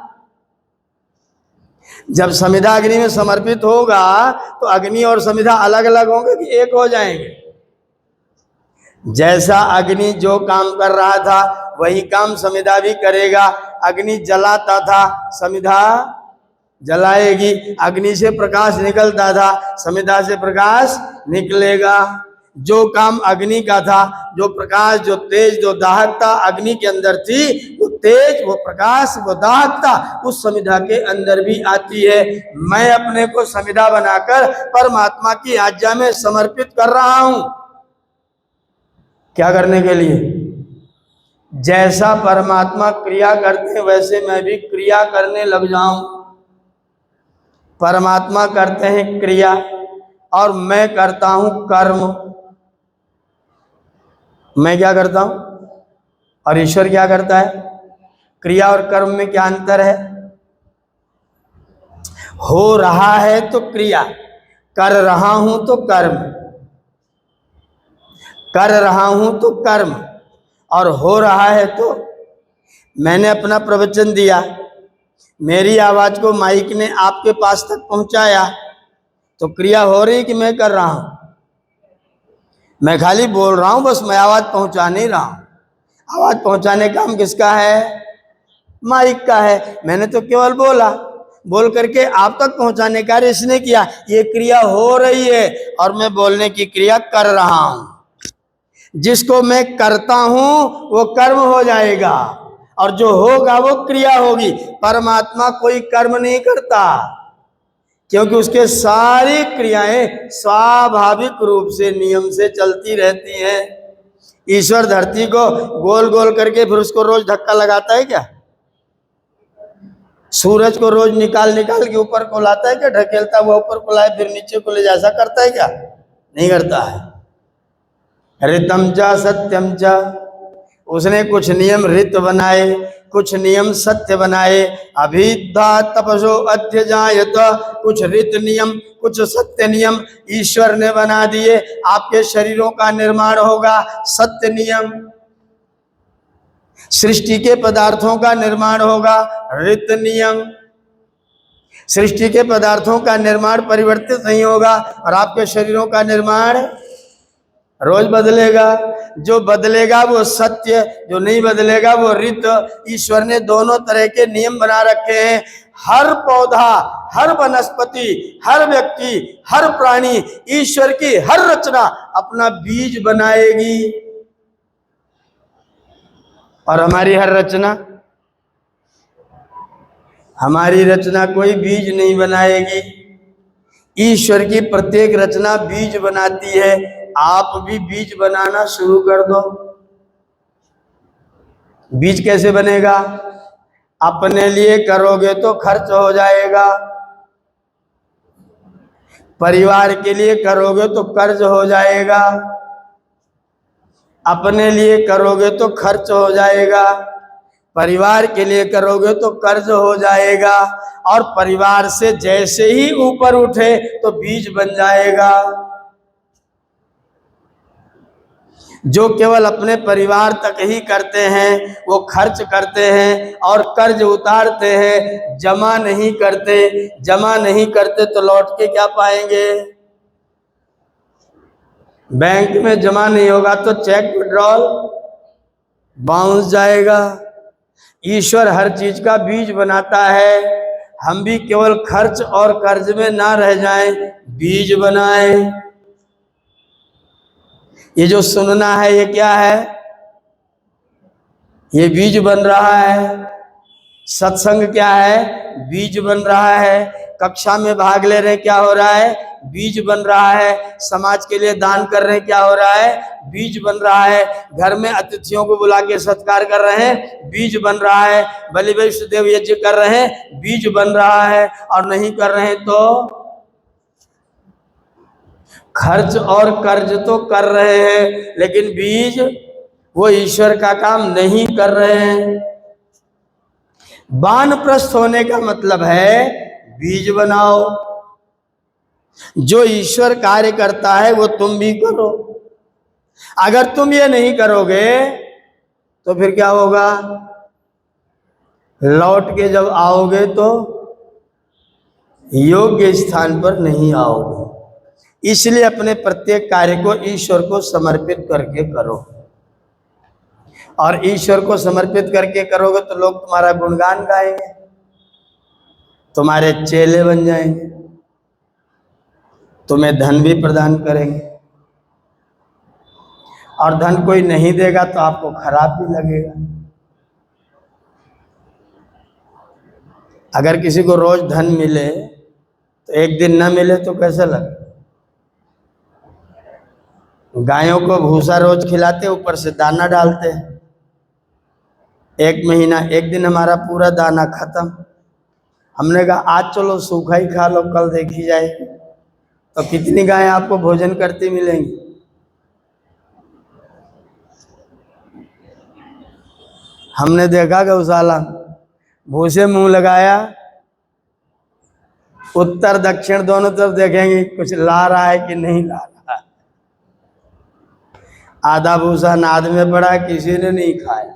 जब समिधा अग्नि में समर्पित होगा तो अग्नि और समिधा अलग अलग होंगे कि एक हो जाएंगे? जैसा अग्नि जो काम कर रहा था वही काम समिधा भी करेगा। अग्नि जलाता था, समिधा जलाएगी। अग्नि से प्रकाश निकलता था, समिधा से प्रकाश निकलेगा। जो काम अग्नि का था, जो प्रकाश, जो तेज, जो दाहकता अग्नि के अंदर थी, वो तेज, वो प्रकाश, वो दाहकता उस समिधा के अंदर भी आती है। मैं अपने को समिधा बनाकर परमात्मा की आज्ञा में समर्पित कर रहा हूं। क्या करने के लिए? जैसा परमात्मा क्रिया करते हैं वैसे मैं भी क्रिया करने लग जाऊं। परमात्मा करते हैं क्रिया और मैं करता हूं कर्म। मैं क्या करता हूं और ईश्वर क्या करता है? क्रिया और कर्म में क्या अंतर है? हो रहा है तो क्रिया, कर रहा हूं तो कर्म, कर रहा हूं तो कर्म, और हो रहा है तो मैंने अपना प्रवचन दिया, मेरी आवाज को माइक ने आपके पास तक पहुंचाया तो क्रिया हो रही कि मैं कर रहा हूं? मैं खाली बोल रहा हूं, बस मैं आवाज पहुंचा नहीं रहा हूं। आवाज पहुंचाने का काम किसका है? माइक का है। मैंने तो केवल बोला, बोल करके आप तक पहुंचाने का कार्य इसने किया। ये क्रिया हो रही है और मैं बोलने की क्रिया कर रहा हूं। जिसको मैं करता हूं वो कर्म हो जाएगा और जो होगा वो क्रिया होगी। परमात्मा कोई कर्म नहीं करता, क्योंकि उसके सारी क्रियाएं स्वाभाविक रूप से नियम से चलती रहती हैं। ईश्वर धरती को गोल गोल करके फिर उसको रोज धक्का लगाता है क्या? सूरज को रोज निकाल निकाल के ऊपर को लाता है क्या? ढकेलता हुआ ऊपर को लाए फिर नीचे को ले जा, ऐसा करता है क्या? नहीं करता है। ऋतम च सत्यम च, उसने कुछ नियम ऋत बनाए, कुछ नियम सत्य बनाए। अभिद्धा तपसो अध्यजायत, कुछ ऋत नियम कुछ सत्य नियम ईश्वर ने बना दिए। आपके शरीरों का निर्माण होगा सत्य नियम, सृष्टि के पदार्थों का निर्माण होगा ऋत नियम। सृष्टि के पदार्थों का निर्माण परिवर्तित नहीं होगा और आपके शरीरों का निर्माण रोज बदलेगा। जो बदलेगा वो सत्य, जो नहीं बदलेगा वो ऋत। ईश्वर ने दोनों तरह के नियम बना रखे हैं। हर पौधा, हर वनस्पति, हर व्यक्ति, हर प्राणी, ईश्वर की हर रचना अपना बीज बनाएगी। और हमारी हर रचना, हमारी रचना कोई बीज नहीं बनाएगी। ईश्वर की प्रत्येक रचना बीज बनाती है। आप भी बीज बनाना शुरू कर दो। बीज कैसे बनेगा? अपने लिए करोगे तो खर्च हो जाएगा, परिवार के लिए करोगे तो कर्ज हो जाएगा। अपने लिए करोगे तो खर्च हो जाएगा, परिवार के लिए करोगे तो कर्ज हो जाएगा, और परिवार से जैसे ही ऊपर उठे तो बीज बन जाएगा। जो केवल अपने परिवार तक ही करते हैं वो खर्च करते हैं और कर्ज उतारते हैं, जमा नहीं करते। जमा नहीं करते तो लौट के क्या पाएंगे? बैंक में जमा नहीं होगा तो चेक विड्रॉल बाउंस जाएगा। ईश्वर हर चीज का बीज बनाता है। हम भी केवल खर्च और कर्ज में ना रह जाएं, बीज बनाएं। ये जो सुनना है ये क्या है? ये बीज बन रहा है। सत्संग क्या है? बीज बन रहा है। कक्षा में भाग ले रहे हैं, क्या हो रहा है? बीज बन रहा है। समाज के लिए दान कर रहे हैं, क्या हो रहा है? बीज बन रहा है। घर में अतिथियों को बुला के सत्कार कर रहे हैं, बीज बन रहा है। बलि वैष्णदेव यज्ञ कर रहे हैं, बीज बन रहा है। और नहीं कर रहे हैं तो खर्च और कर्ज तो कर रहे हैं, लेकिन बीज वो ईश्वर का काम नहीं कर रहे हैं। वानप्रस्थ होने का मतलब है बीज बनाओ। जो ईश्वर कार्य करता है वो तुम भी करो। अगर तुम ये नहीं करोगे तो फिर क्या होगा? लौट के जब आओगे तो योग्य स्थान पर नहीं आओगे। इसलिए अपने प्रत्येक कार्य को ईश्वर को समर्पित करके करो। और ईश्वर को समर्पित करके करोगे तो लोग तुम्हारा गुणगान गाएंगे, तुम्हारे चेले बन जाएंगे, तुम्हें धन भी प्रदान करेंगे। और धन कोई नहीं देगा तो आपको खराब भी लगेगा। अगर किसी को रोज धन मिले तो एक दिन न मिले तो कैसा लगे? गायों को भूसा रोज खिलाते, ऊपर से दाना डालते हैं। एक महीना, एक दिन हमारा पूरा दाना खत्म। हमने कहा आज चलो सूखा ही खा लो, कल देखी जाएगी। तो कितनी गायें आपको भोजन करती मिलेंगी? हमने देखा गौशाला, भूसे मुंह लगाया, उत्तर दक्षिण दोनों तरफ देखेंगे कुछ ला रहा है कि नहीं ला रहा है। आधा भूसा नाद में पड़ा, किसी ने नहीं खाया।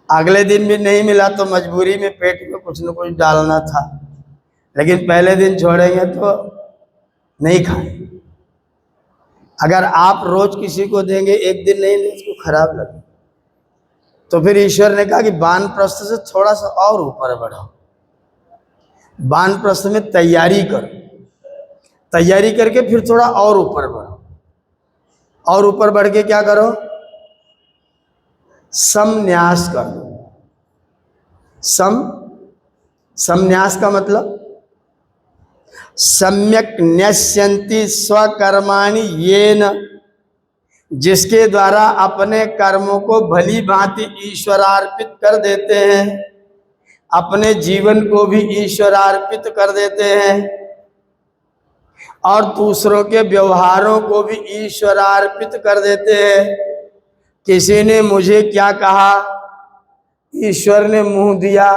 अगले दिन भी नहीं मिला तो मजबूरी में पेट में कुछ न कुछ डालना था, लेकिन पहले दिन छोड़ेंगे तो नहीं खाएंगे। अगर आप रोज किसी को देंगे, एक दिन नहीं देंगे, उसको खराब लगे। तो फिर ईश्वर ने कहा कि वानप्रस्थ से थोड़ा सा और ऊपर बढ़ो, वानप्रस्थ में तैयारी करो, तैयारी करके फिर थोड़ा और ऊपर बढ़ो, और ऊपर बढ़ के क्या करो, संन्यास कर दो। संन्यास का मतलब सम्यक न्यस्यन्ति स्वकर्माणि येन, जिसके द्वारा अपने कर्मों को भली भांति ईश्वरार्पित कर देते हैं, अपने जीवन को भी ईश्वरार्पित कर देते हैं और दूसरों के व्यवहारों को भी ईश्वरार्पित कर देते हैं। किसी ने मुझे क्या कहा, ईश्वर ने मुंह दिया,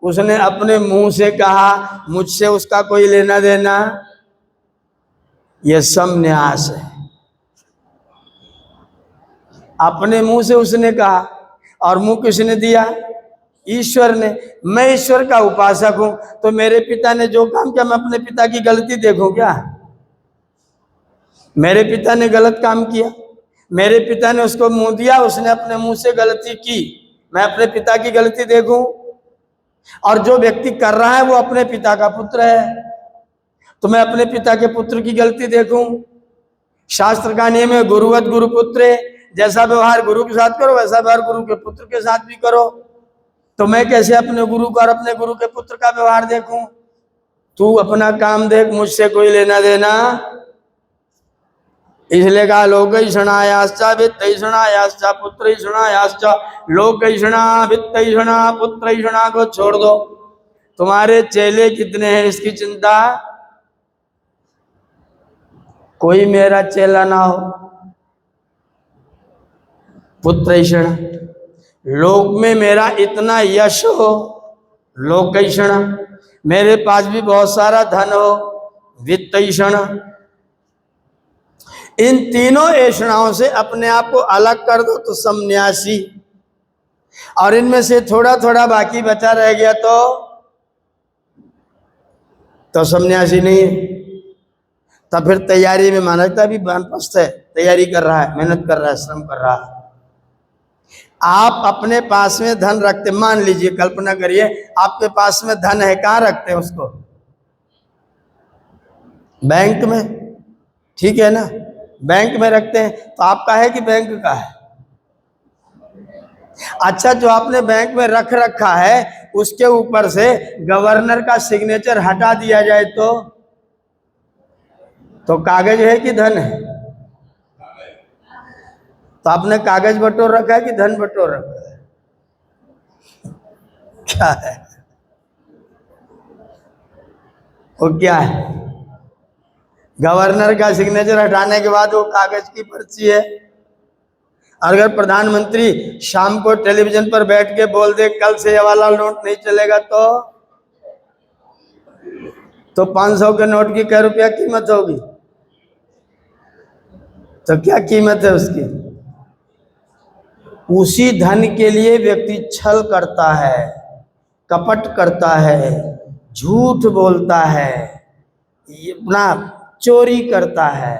उसने अपने मुंह से कहा, मुझसे उसका कोई लेना देना, यह संन्यास है। अपने मुंह से उसने कहा और मुंह किसने दिया, ईश्वर ने। मैं ईश्वर का उपासक हूं, तो मेरे पिता ने जो काम किया मैं अपने पिता की गलती देखूं क्या? मेरे पिता ने गलत काम किया, मेरे पिता ने उसको मुंह दिया, उसने अपने मुंह से गलती की, मैं अपने पिता की गलती देखूं? और जो व्यक्ति कर रहा है वो अपने पिता का पुत्र है, तो मैं अपने पिता के पुत्र की गलती देखूं? शास्त्र का नियम है गुरुवत गुरुपुत्रे, जैसा व्यवहार गुरु के साथ करो वैसा व्यवहार गुरु के पुत्र के साथ भी करो। तो मैं कैसे अपने गुरु का और अपने गुरु के पुत्र का व्यवहार देखूं? तू अपना काम देख, मुझसे कोई लेना देना। इसलिए कहा लोकैषणायाश्च वित्तैषणायाश्च पुत्रैषणायाश्च, लोकैषणा वित्तैषणा पुत्रैषणा को छोड़ दो। तुम्हारे चेले कितने हैं इसकी चिंता, कोई मेरा चेला ना हो। पुत्रैषणा, लोक में मेरा इतना यश हो, लोकैषणा, मेरे पास भी बहुत सारा धन हो, वित्तैषणा। इन तीनों ऐषणाओं से अपने आप को अलग कर दो तो संन्यासी, और इनमें से थोड़ा थोड़ा बाकी बचा रह गया तो संन्यासी नहीं है। तब फिर तैयारी में मानवता भी वानप्रस्थ है, तैयारी कर रहा है, मेहनत कर रहा है, श्रम कर रहा है। आप अपने पास में धन रखते, मान लीजिए, कल्पना करिए आपके पास में धन है, कहाँ रखते हैं उसको? बैंक में, ठीक है ना, बैंक में रखते हैं। तो आपका है कि बैंक का है? अच्छा, जो आपने बैंक में रख रखा है उसके ऊपर से गवर्नर का सिग्नेचर हटा दिया जाए तो कागज है कि धन है? तो आपने कागज बटोर रखा है कि धन बटोर रखा है? क्या है वो? क्या है? गवर्नर का सिग्नेचर हटाने के बाद वो कागज की पर्ची है। अगर प्रधानमंत्री शाम को टेलीविजन पर बैठ के बोल दे कल से ये वाला नोट नहीं चलेगा तो 500 के नोट की क्या रुपया कीमत होगी? तो क्या कीमत है उसकी? उसी धन के लिए व्यक्ति छल करता है, कपट करता है, झूठ बोलता है, अपना चोरी करता है,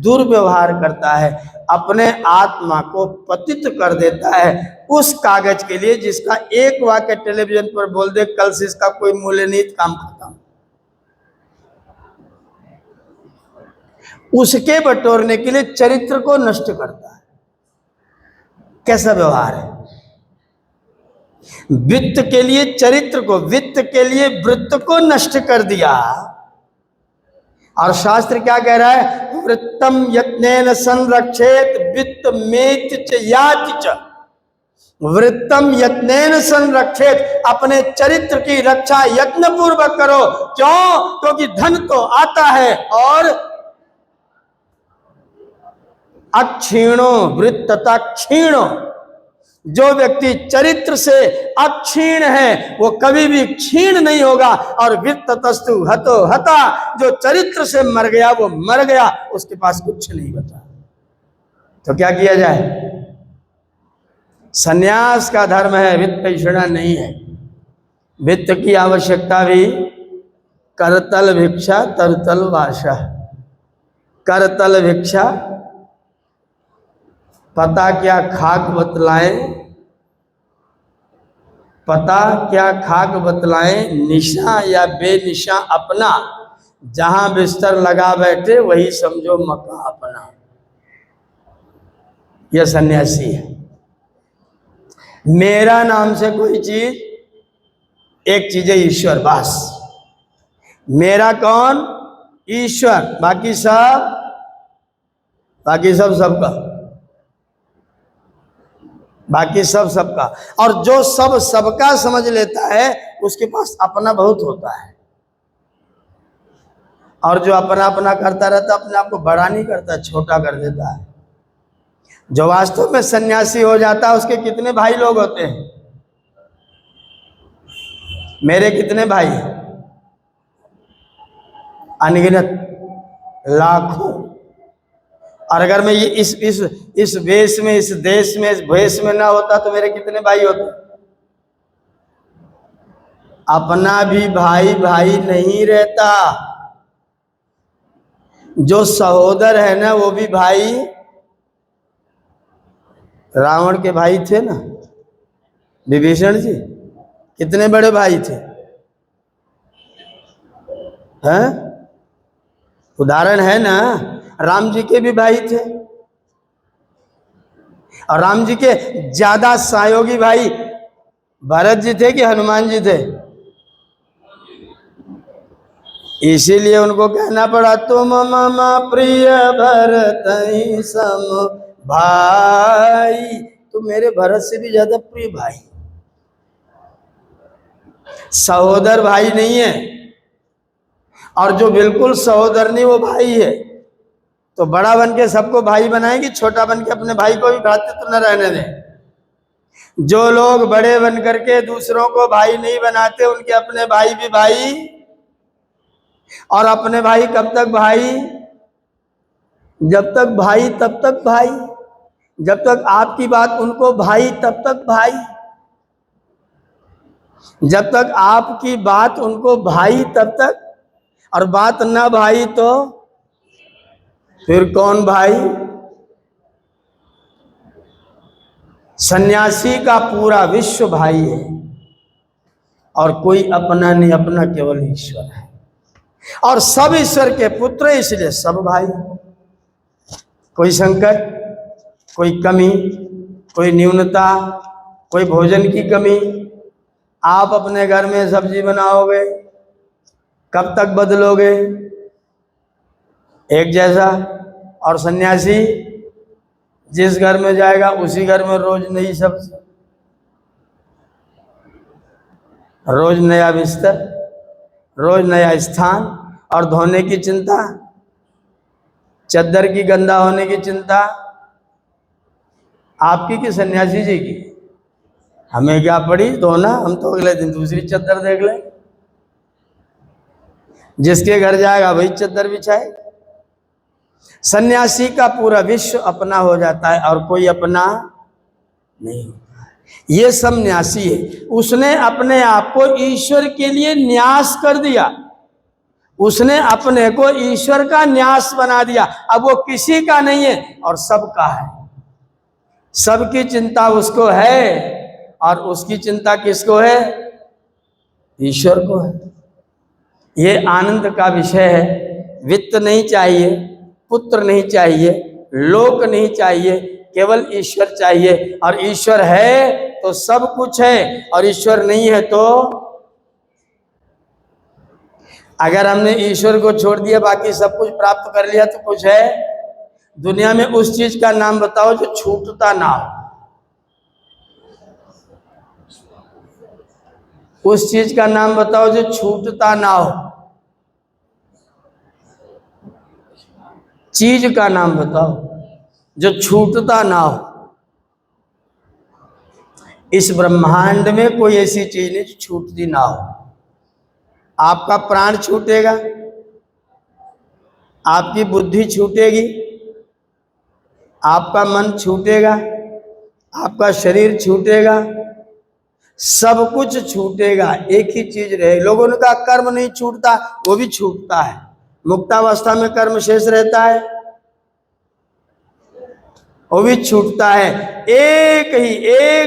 दुर्व्यवहार करता है, अपने आत्मा को पतित कर देता है उस कागज के लिए जिसका एक वाक्य टेलीविजन पर बोल दे कल से इसका कोई मूल्य नहीं, काम खत्म। उसके बटोरने के लिए चरित्र को नष्ट करता है। कैसा व्यवहार है? वित्त के लिए चरित्र को, वित्त के लिए वृत्त को नष्ट कर दिया। और शास्त्र क्या कह रहा है? वृत्तम यत्नेन संरक्षेत वित्त मेति च याति च। वृत्तम यत्नेन संरक्षेत, अपने चरित्र की रक्षा यत्न पूर्वक करो। क्यों? क्योंकि धन तो आता है और अक्षीणो वृत्तता क्षीणो, जो व्यक्ति चरित्र से अक्षीण है वो कभी भी क्षीण नहीं होगा। और वित्ततस्तु हतो हता, जो चरित्र से मर गया वो मर गया, उसके पास कुछ नहीं बचा। तो क्या किया जाए? सन्यास का धर्म है, वित्त पैसा नहीं है। वित्त की आवश्यकता भी करतल भिक्षा तरतल वासा। करतल भिक्षा, पता क्या खाक बतलाएं, पता क्या खाक बतलाएं, निशा या बेनिशा अपना, जहां बिस्तर लगा बैठे वही समझो मकान अपना। यह सन्यासी है। मेरा नाम से कोई चीज, एक चीज है ईश्वर, बस। मेरा कौन? ईश्वर। बाकी सब सबका, बाकी सब सबका। और जो सब सबका समझ लेता है उसके पास अपना बहुत होता है। और जो अपना अपना करता रहता अपने आप को बड़ा नहीं करता, छोटा कर देता है। जो वास्तव में सन्यासी हो जाता है उसके कितने भाई लोग होते हैं? मेरे कितने भाई? अनगिनत, लाखों। और अगर मैं ये इस वेश में, इस देश में, इस भेष में ना होता तो मेरे कितने भाई होते? अपना भी भाई भाई नहीं रहता। जो सहोदर है ना वो भी भाई, रावण के भाई थे ना विभीषण जी, कितने बड़े भाई थे, हैं? उदाहरण है ना, राम जी के भी भाई थे। और राम जी के ज्यादा सहयोगी भाई भरत जी थे कि हनुमान जी थे? इसीलिए उनको कहना पड़ा, तुम मम प्रिय भरत सम भाई। तो मेरे भरत से भी ज्यादा प्रिय भाई। सहोदर भाई नहीं है। और जो बिल्कुल सहोदर नहीं वो भाई है। तो बड़ा बन के सबको भाई बनाएगी, छोटा बन के अपने भाई को भी भ्रातृत्व न रहने दें। जो लोग बड़े बन करके दूसरों को भाई नहीं बनाते उनके अपने भाई भी भाई। और अपने भाई कब तक भाई? जब तक भाई तब तक भाई। जब तक आपकी बात उनको भाई तब तक भाई। जब तक आपकी बात उनको भाई तब तक, और बात ना भाई तो फिर कौन भाई? सन्यासी का पूरा विश्व भाई है। और कोई अपना नहीं, अपना केवल ईश्वर है। और सब ईश्वर के पुत्र, इसलिए सब भाई। कोई संकट, कोई कमी, कोई न्यूनता, कोई भोजन की कमी, आप अपने घर में सब्जी बनाओगे, कब तक बदलोगे? एक जैसा। और सन्यासी जिस घर में जाएगा उसी घर में रोज नई सब्जी, रोज नया बिस्तर, रोज नया स्थान। और धोने की चिंता, चद्दर की गंदा होने की चिंता आपकी कि सन्यासी जी की? हमें क्या पड़ी धोना, हम तो अगले दिन दूसरी चद्दर देख लें। जिसके घर जाएगा वही चद्दर बिछाएगा। सन्यासी का पूरा विश्व अपना हो जाता है और कोई अपना नहीं होता है। ये सन्यासी है। उसने अपने आप को ईश्वर के लिए न्यास कर दिया। उसने अपने को ईश्वर का न्यास बना दिया। अब वो किसी का नहीं है और सबका है। सबकी चिंता उसको है। और उसकी चिंता किसको है? ईश्वर को है। ये आनंद का विषय है। वित्त नहीं चाहिए, पुत्र नहीं चाहिए, लोक नहीं चाहिए, केवल ईश्वर चाहिए। और ईश्वर है तो सब कुछ है, और ईश्वर नहीं है तो अगर हमने ईश्वर को छोड़ दिया, बाकी सब कुछ प्राप्त कर लिया तो कुछ है? दुनिया में उस चीज का नाम बताओ जो छूटता ना हो। उस चीज का नाम बताओ जो छूटता ना हो। चीज का नाम बताओ जो छूटता ना हो। इस ब्रह्मांड में कोई ऐसी चीज नहीं जो छूटती ना हो। आपका प्राण छूटेगा, आपकी बुद्धि छूटेगी, आपका मन छूटेगा, आपका शरीर छूटेगा, सब कुछ छूटेगा, एक ही चीज रहे। लोगों ने कहा कर्म नहीं छूटता, वो भी छूटता है। मुक्तावस्था में कर्म शेष रहता है, वो भी छूटता है। एक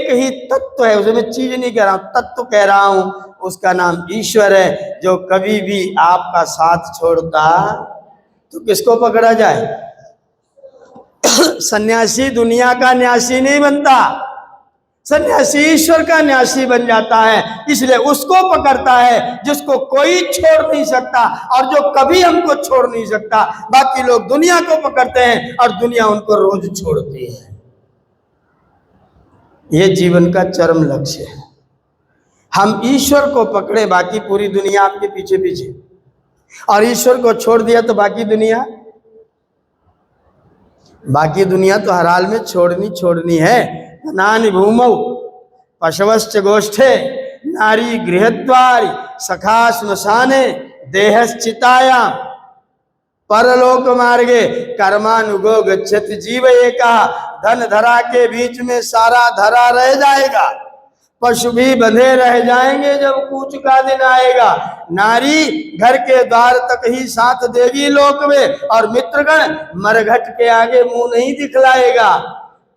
ही तत्व है, उसमें चीज नहीं कह रहा हूं, तत्व कह रहा हूं, उसका नाम ईश्वर है, जो कभी भी आपका साथ छोड़ता तो किसको पकड़ा जाए? सन्यासी दुनिया का न्यासी नहीं बनता, सन्यासी ईश्वर का न्यासी बन जाता है। इसलिए उसको पकड़ता है जिसको कोई छोड़ नहीं सकता और जो कभी हमको छोड़ नहीं सकता। बाकी लोग दुनिया को पकड़ते हैं और दुनिया उनको रोज छोड़ती है। ये जीवन का चरम लक्ष्य है। हम ईश्वर को पकड़े, बाकी पूरी दुनिया आपके पीछे पीछे, और ईश्वर को छोड़ दिया तो बाकी दुनिया तो हर हाल में छोड़नी है। नानि भूमौ पशवश्च गोष्ठे नारी गृहद्वारी सखा श्मशाने देहश्चितायां परलोक मार्गे कर्मानुगो गच्छति जीव एका। धन धरा के बीच में सारा धरा रह जाएगा, पशु भी बंधे रह जाएंगे जब कूच का दिन आएगा। नारी घर के द्वार तक ही साथ देगी लोक में, और मित्रगण मरघट के आगे मुंह नहीं दिखलाएगा।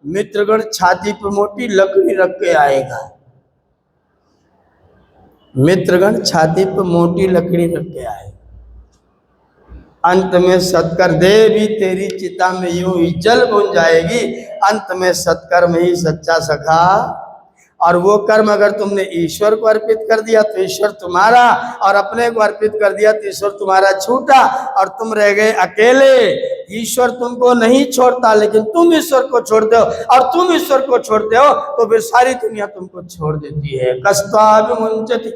मित्रगण छाती पर मोटी लकड़ी रख के आएगा, मित्रगण छाती पर मोटी लकड़ी रख के आएगा। अंत में सत्कर दे भी तेरी चिता में यूं ही जल बुझ जाएगी। अंत में सत्कर्म ही सच्चा सखा। और वो कर्म अगर तुमने ईश्वर को अर्पित कर दिया तो ईश्वर तुम्हारा, और अपने को अर्पित कर दिया तो ईश्वर तुम्हारा छूटा और तुम रह गए अकेले। ईश्वर तुमको नहीं छोड़ता, लेकिन तुम ईश्वर को छोड़ते हो, और तुम ईश्वर को छोड़ते हो तो फिर सारी दुनिया तुमको छोड़ देती है। कस्त्वाभिमुंचति,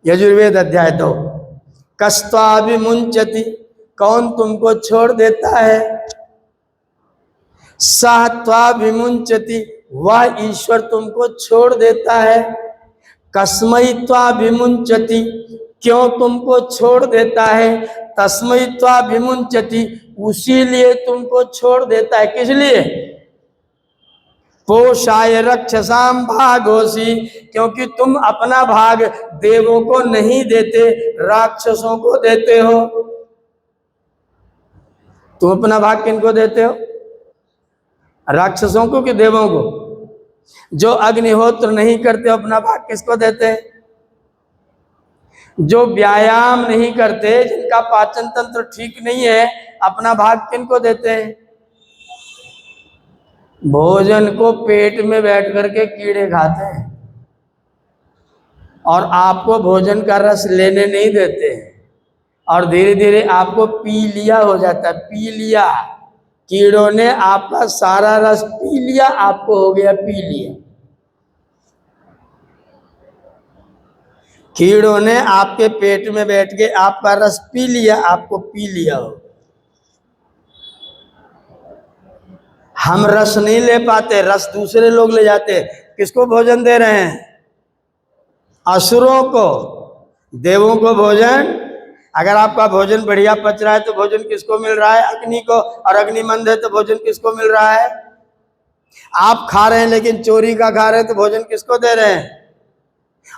यजुर्वेद अध्याय 2। कस्त्वाभिमुंचति, कौन तुमको छोड़ देता है? सः त्वाभिमुंचति, वह ईश्वर तुमको छोड़ देता है। कस्मै त्वाभिमुंचति, क्यों तुमको छोड़ देता है? तस्मै त्वाभिमुंचति, उसी लिए तुमको छोड़ देता है। किस लिए? पोषाय रक्षसाम भागोसी, क्योंकि तुम अपना भाग देवों को नहीं देते, राक्षसों को देते हो। तुम अपना भाग किनको देते हो? राक्षसों को कि देवों को? जो अग्निहोत्र नहीं करते अपना भाग किसको देते? जो व्यायाम नहीं करते, जिनका पाचन तंत्र ठीक नहीं है, अपना भाग किनको देते हैं? भोजन को पेट में बैठ करके कीड़े खाते हैं और आपको भोजन का रस लेने नहीं देते, और धीरे धीरे आपको पी लिया हो जाता है। पी लिया, कीड़ों ने आपका सारा रस पी लिया, आपको हो गया पी लिया। कीड़ों ने आपके पेट में बैठ के आपका रस पी लिया, आपको पी लिया हो। हम रस नहीं ले पाते, रस दूसरे लोग ले जाते। किसको भोजन दे रहे हैं? असुरों को। देवों को भोजन, अगर आपका भोजन बढ़िया पच रहा है तो भोजन किसको मिल रहा है? अग्नि को। और अग्नि मंद है तो भोजन किसको मिल रहा है? आप खा रहे हैं लेकिन चोरी का खा रहे हैं तो भोजन किसको दे रहे हैं?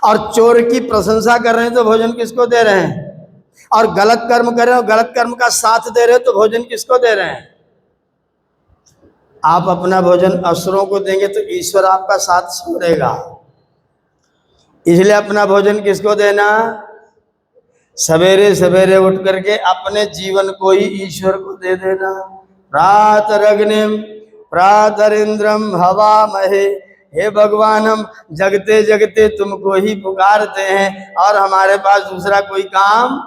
और चोर की प्रशंसा कर रहे हैं तो भोजन किसको दे रहे हैं? और गलत कर्म कर रहे हो, गलत कर्म का साथ दे रहे हो तो भोजन किसको दे रहे हैं? आप अपना भोजन असुरों को देंगे तो ईश्वर आपका साथ छोड़ेगा। इसलिए अपना भोजन किसको देना? सवेरे सवेरे उठ करके अपने जीवन को ही ईश्वर को दे देना। प्रातरग्निम प्रातरिंद्रम हवामहे, हे भगवान हम जगते जगते तुमको ही पुकारते हैं और हमारे पास दूसरा कोई काम।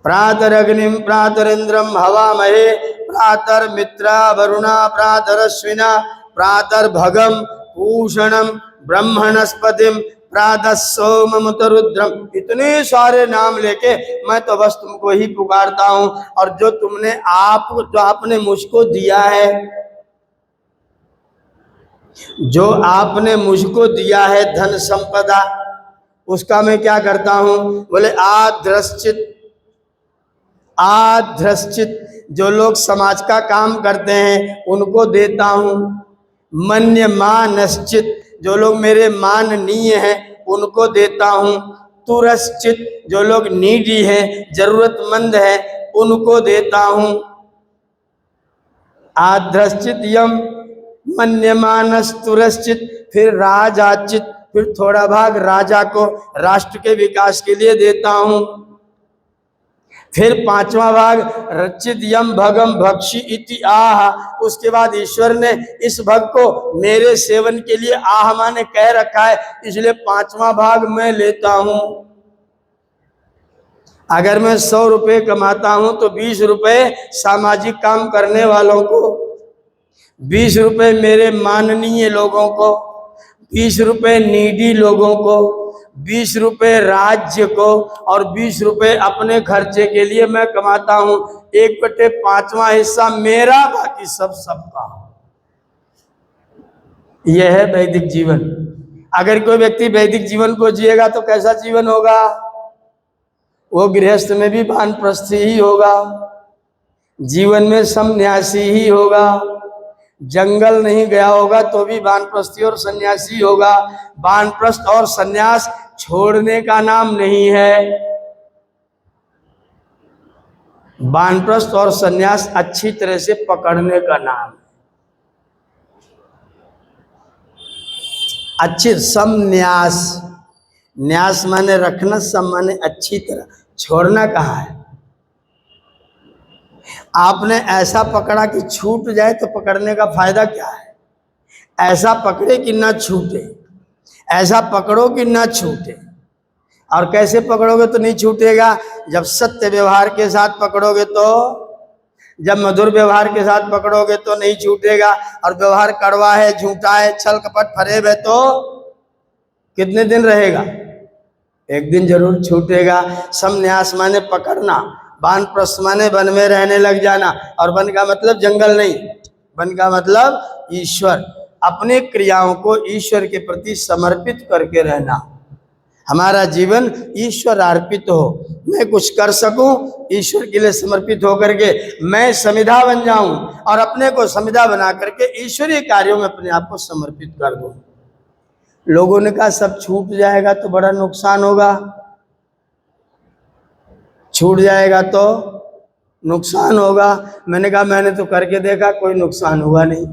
प्रातरग्निम प्रातरिंद्रम हवामहे, प्रातर मित्रा वरुणा प्रातरश्विना, प्रातर भगम पूषणम ब्रह्मणस्पतिम प्रातः सोममुत रुद्रम। इतने सारे नाम लेके मैं तो बस तुमको ही पुकारता हूं। और जो तुमने जो आपने मुझको दिया है, जो आपने मुझको दिया है धन संपदा, उसका मैं क्या करता हूं? बोले आध्रश्चित जो लोग समाज का काम करते हैं उनको देता हूं। मन्यमानश्चित, जो लोग मेरे माननीय हैं उनको देता हूँ। तुरश्चित, जो लोग नीडी हैं, जरूरतमंद हैं, उनको देता हूँ। आध्रश्चित यम मन्यमानस्तुरश्चित, फिर राजाचित, फिर थोड़ा भाग राजा को, राष्ट्र के विकास के लिए देता हूँ। फिर पांचवा भाग रचित यम भगम भक्षी इति आह, उसके बाद ईश्वर ने इस भग को मेरे सेवन के लिए आह माने कह रखा है, इसलिए पांचवा भाग मैं लेता हूं। अगर मैं 100 रुपये कमाता हूं तो 20 रुपये सामाजिक काम करने वालों को, 20 रुपये मेरे माननीय लोगों को, 20 रुपये नीडी लोगों को, 20 रुपये राज्य को और 20 रुपये अपने खर्चे के लिए मैं कमाता हूं। 1/5वां हिस्सा मेरा, बाकी सब सबका। यह है वैदिक जीवन। अगर कोई व्यक्ति वैदिक जीवन को जिएगा तो कैसा जीवन होगा? वो गृहस्थ में भी वानप्रस्थी ही होगा, जीवन में संन्यासी ही होगा, जंगल नहीं गया होगा तो भी वानप्रस्थी और सन्यासी होगा। वानप्रस्थ और सन्यास छोड़ने का नाम नहीं है। वानप्रस्थ और सन्यास अच्छी तरह से पकड़ने का नाम है। अच्छी संन्यास, न्यास माने रखना, सम माने अच्छी तरह, छोड़ना कहाँ है? आपने ऐसा पकड़ा कि छूट जाए तो पकड़ने का फायदा क्या है? ऐसा पकड़े कि ना छूटे, ऐसा पकड़ो कि ना छूटे। और कैसे पकड़ोगे तो नहीं छूटेगा? जब सत्य व्यवहार के साथ पकड़ोगे तो, जब मधुर व्यवहार के साथ पकड़ोगे तो नहीं छूटेगा। और व्यवहार कड़वा है, झूठा है, छल कपट फरेब है तो कितने दिन रहेगा? एक दिन जरूर छूटेगा। संन्यास माने पकड़ना, वानप्रस्थ माने वन में रहने लग जाना। और वन का मतलब जंगल नहीं, वन का मतलब ईश्वर। अपने क्रियाओं को ईश्वर के प्रति समर्पित करके रहना। हमारा जीवन ईश्वर अर्पित हो, मैं कुछ कर सकूं ईश्वर के लिए समर्पित होकर के, मैं समिधा बन जाऊं और अपने को समिधा बना करके ईश्वरीय कार्यों में अपने आप को समर्पित कर दूं। लोगों ने कहा सब छूट जाएगा तो बड़ा नुकसान होगा। छूट जाएगा तो नुकसान होगा। मैंने कहा मैंने तो करके देखा, कोई नुकसान हुआ नहीं।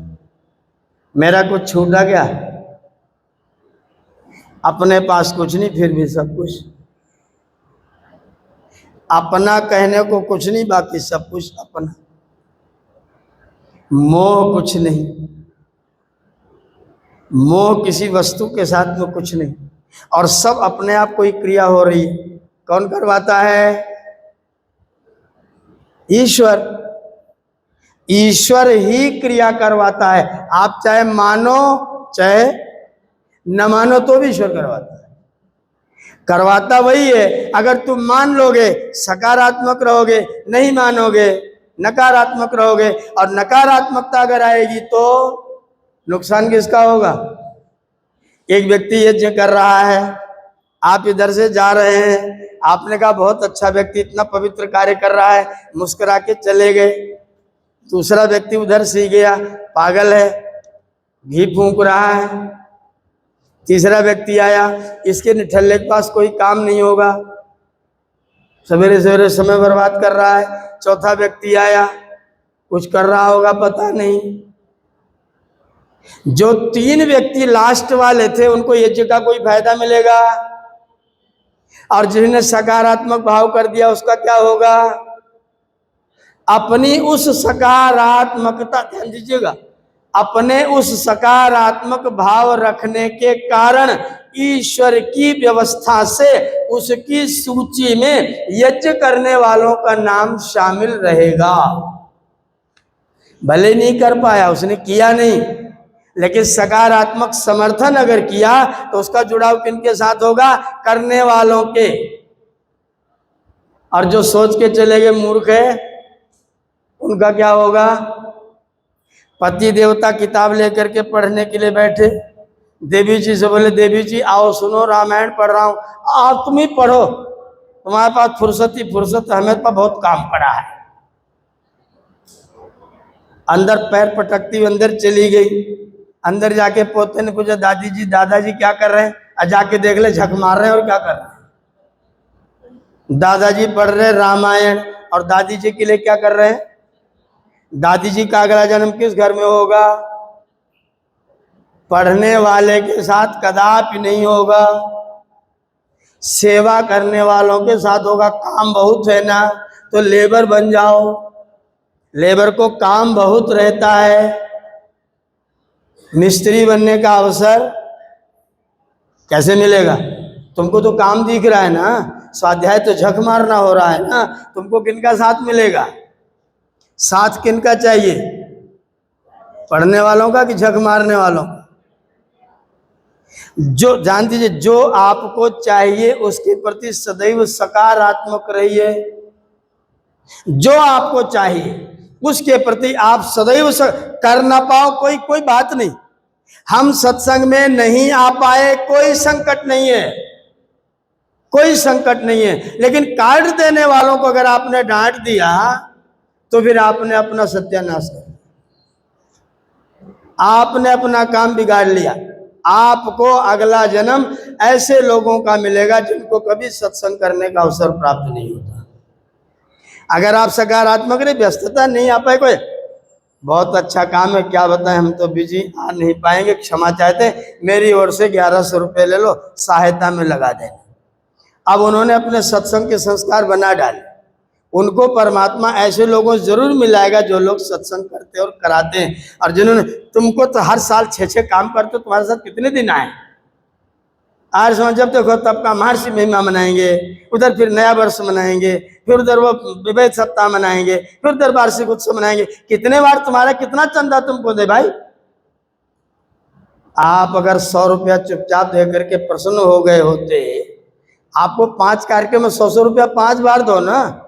मेरा कुछ छूटा क्या? अपने पास कुछ नहीं, फिर भी सब कुछ। अपना कहने को कुछ नहीं, बाकी सब कुछ अपना। मोह कुछ नहीं, मोह किसी वस्तु के साथ में कुछ नहीं। और सब अपने आप कोई क्रिया हो रही है। कौन करवाता है? ईश्वर। ईश्वर ही क्रिया करवाता है। आप चाहे मानो चाहे न मानो तो भी ईश्वर करवाता है। करवाता वही है। अगर तुम मान लोगे सकारात्मक रहोगे, नहीं मानोगे नकारात्मक रहोगे। और नकारात्मकता अगर आएगी तो नुकसान किसका होगा? एक व्यक्ति यज्ञ कर रहा है, आप इधर से जा रहे हैं, आपने कहा बहुत अच्छा व्यक्ति, इतना पवित्र कार्य कर रहा है, मुस्कुरा के चले गए। दूसरा व्यक्ति उधर से ही गया, पागल है, घी फूंक रहा है। तीसरा व्यक्ति आया, इसके निठल्ले के पास कोई काम नहीं होगा, सवेरे सवेरे समय बर्बाद कर रहा है। चौथा व्यक्ति आया, कुछ कर रहा होगा पता नहीं। जो 3 व्यक्ति लास्ट वाले थे उनको यज्ञ का कोई फायदा मिलेगा? और जिन्होंने सकारात्मक भाव कर दिया उसका क्या होगा? अपनी उस सकारात्मकता, ध्यान दीजिएगा, अपने उस सकारात्मक भाव रखने के कारण ईश्वर की व्यवस्था से उसकी सूची में यज्ञ करने वालों का नाम शामिल रहेगा। भले नहीं कर पाया, उसने किया नहीं, लेकिन सकारात्मक समर्थन अगर किया तो उसका जुड़ाव किनके साथ होगा? करने वालों के। और जो सोच के चले गए मूर्ख है, उनका क्या होगा? पति देवता किताब लेकर के पढ़ने के लिए बैठे, देवी जी से बोले देवी जी आओ सुनो रामायण पढ़ रहा हूँ, आप तुम ही पढ़ो, तुम्हारे पास फुर्सत ही फुर्सत, हमें तो बहुत काम पड़ा है। अंदर पैर पटकती अंदर चली गई। अंदर जाके पोते ने पूछा दादी जी दादाजी क्या कर रहे हैं, और जाके देख ले झक मार रहे हैं और क्या कर रहे हैं। दादाजी पढ़ रहे रामायण और दादी जी के लिए क्या कर रहे हैं। दादी जी का अगला जन्म किस घर में होगा, पढ़ने वाले के साथ कदापि नहीं होगा, सेवा करने वालों के साथ होगा। काम बहुत है ना तो लेबर बन जाओ, लेबर को काम बहुत रहता है। मिस्त्री बनने का अवसर कैसे मिलेगा, तुमको तो काम दिख रहा है ना, स्वाध्याय तो झक मारना हो रहा है ना, तुमको किनका साथ मिलेगा, साथ किनका चाहिए, पढ़ने वालों का कि झक मारने वालों का। जो जान दीजिए जो आपको चाहिए उसके प्रति सदैव सकारात्मक रहिए, जो आपको चाहिए उसके प्रति आप सदैव कर ना पाओ कोई बात नहीं। हम सत्संग में नहीं आ पाए कोई संकट नहीं है, कोई संकट नहीं है, लेकिन कार्ड देने वालों को अगर आपने डांट दिया तो फिर आपने अपना सत्यानाश कर, आपने अपना काम बिगाड़ लिया। आपको अगला जन्म ऐसे लोगों का मिलेगा जिनको कभी सत्संग करने का अवसर प्राप्त नहीं होता। अगर आप सकारात्मक रहे, व्यस्तता नहीं आ पाए, कोई बहुत अच्छा काम है क्या बताएं, हम तो बिजी आ नहीं पाएंगे, क्षमा चाहते, मेरी ओर से 1100 रुपये ले लो, सहायता में लगा देना। अब उन्होंने अपने सत्संग के संस्कार बना डाले, उनको परमात्मा ऐसे लोगों से जरूर मिलाएगा जो लोग सत्संग करते और कराते हैं। और जिन्होंने तुमको तो हर साल 6 काम करते हो, तुम्हारे साथ कितने दिन आए, आज समझ जब देखो तब का महर्षि महिमा मनाएंगे, उधर फिर नया वर्ष मनाएंगे, फिर उधर वो विवेक सप्ताह मनाएंगे, फिर उधर वार्षिक उत्सव मनाएंगे। कितने बार तुम्हारा कितना चंदा तुमको दे भाई। आप अगर 100 रुपया चुपचाप दे करके प्रसन्न हो गए होते, आपको 5 कार्यक्रम में 100 रुपया 5 बार दो ना।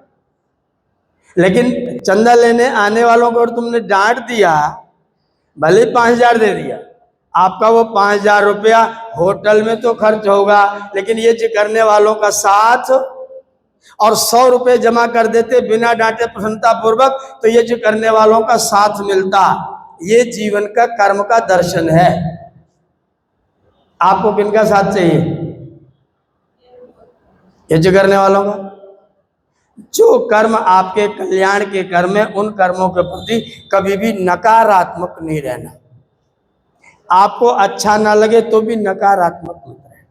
लेकिन चंदा लेने आने वालों को तुमने डांट दिया, भले 5000 दे दिया, आपका वो 5000 रुपया होटल में तो खर्च होगा, लेकिन ये जो करने वालों का साथ, और 100 रुपये जमा कर देते बिना डांटे प्रसन्नता पूर्वक, तो ये जो करने वालों का साथ मिलता। ये जीवन का कर्म का दर्शन है। आपको किनका साथ चाहिए, ये जो करने वालों का। जो कर्म आपके कल्याण के कर्म है, उन कर्मों के प्रति कभी भी नकारात्मक नहीं रहना। आपको अच्छा ना लगे तो भी नकारात्मक मत रहे।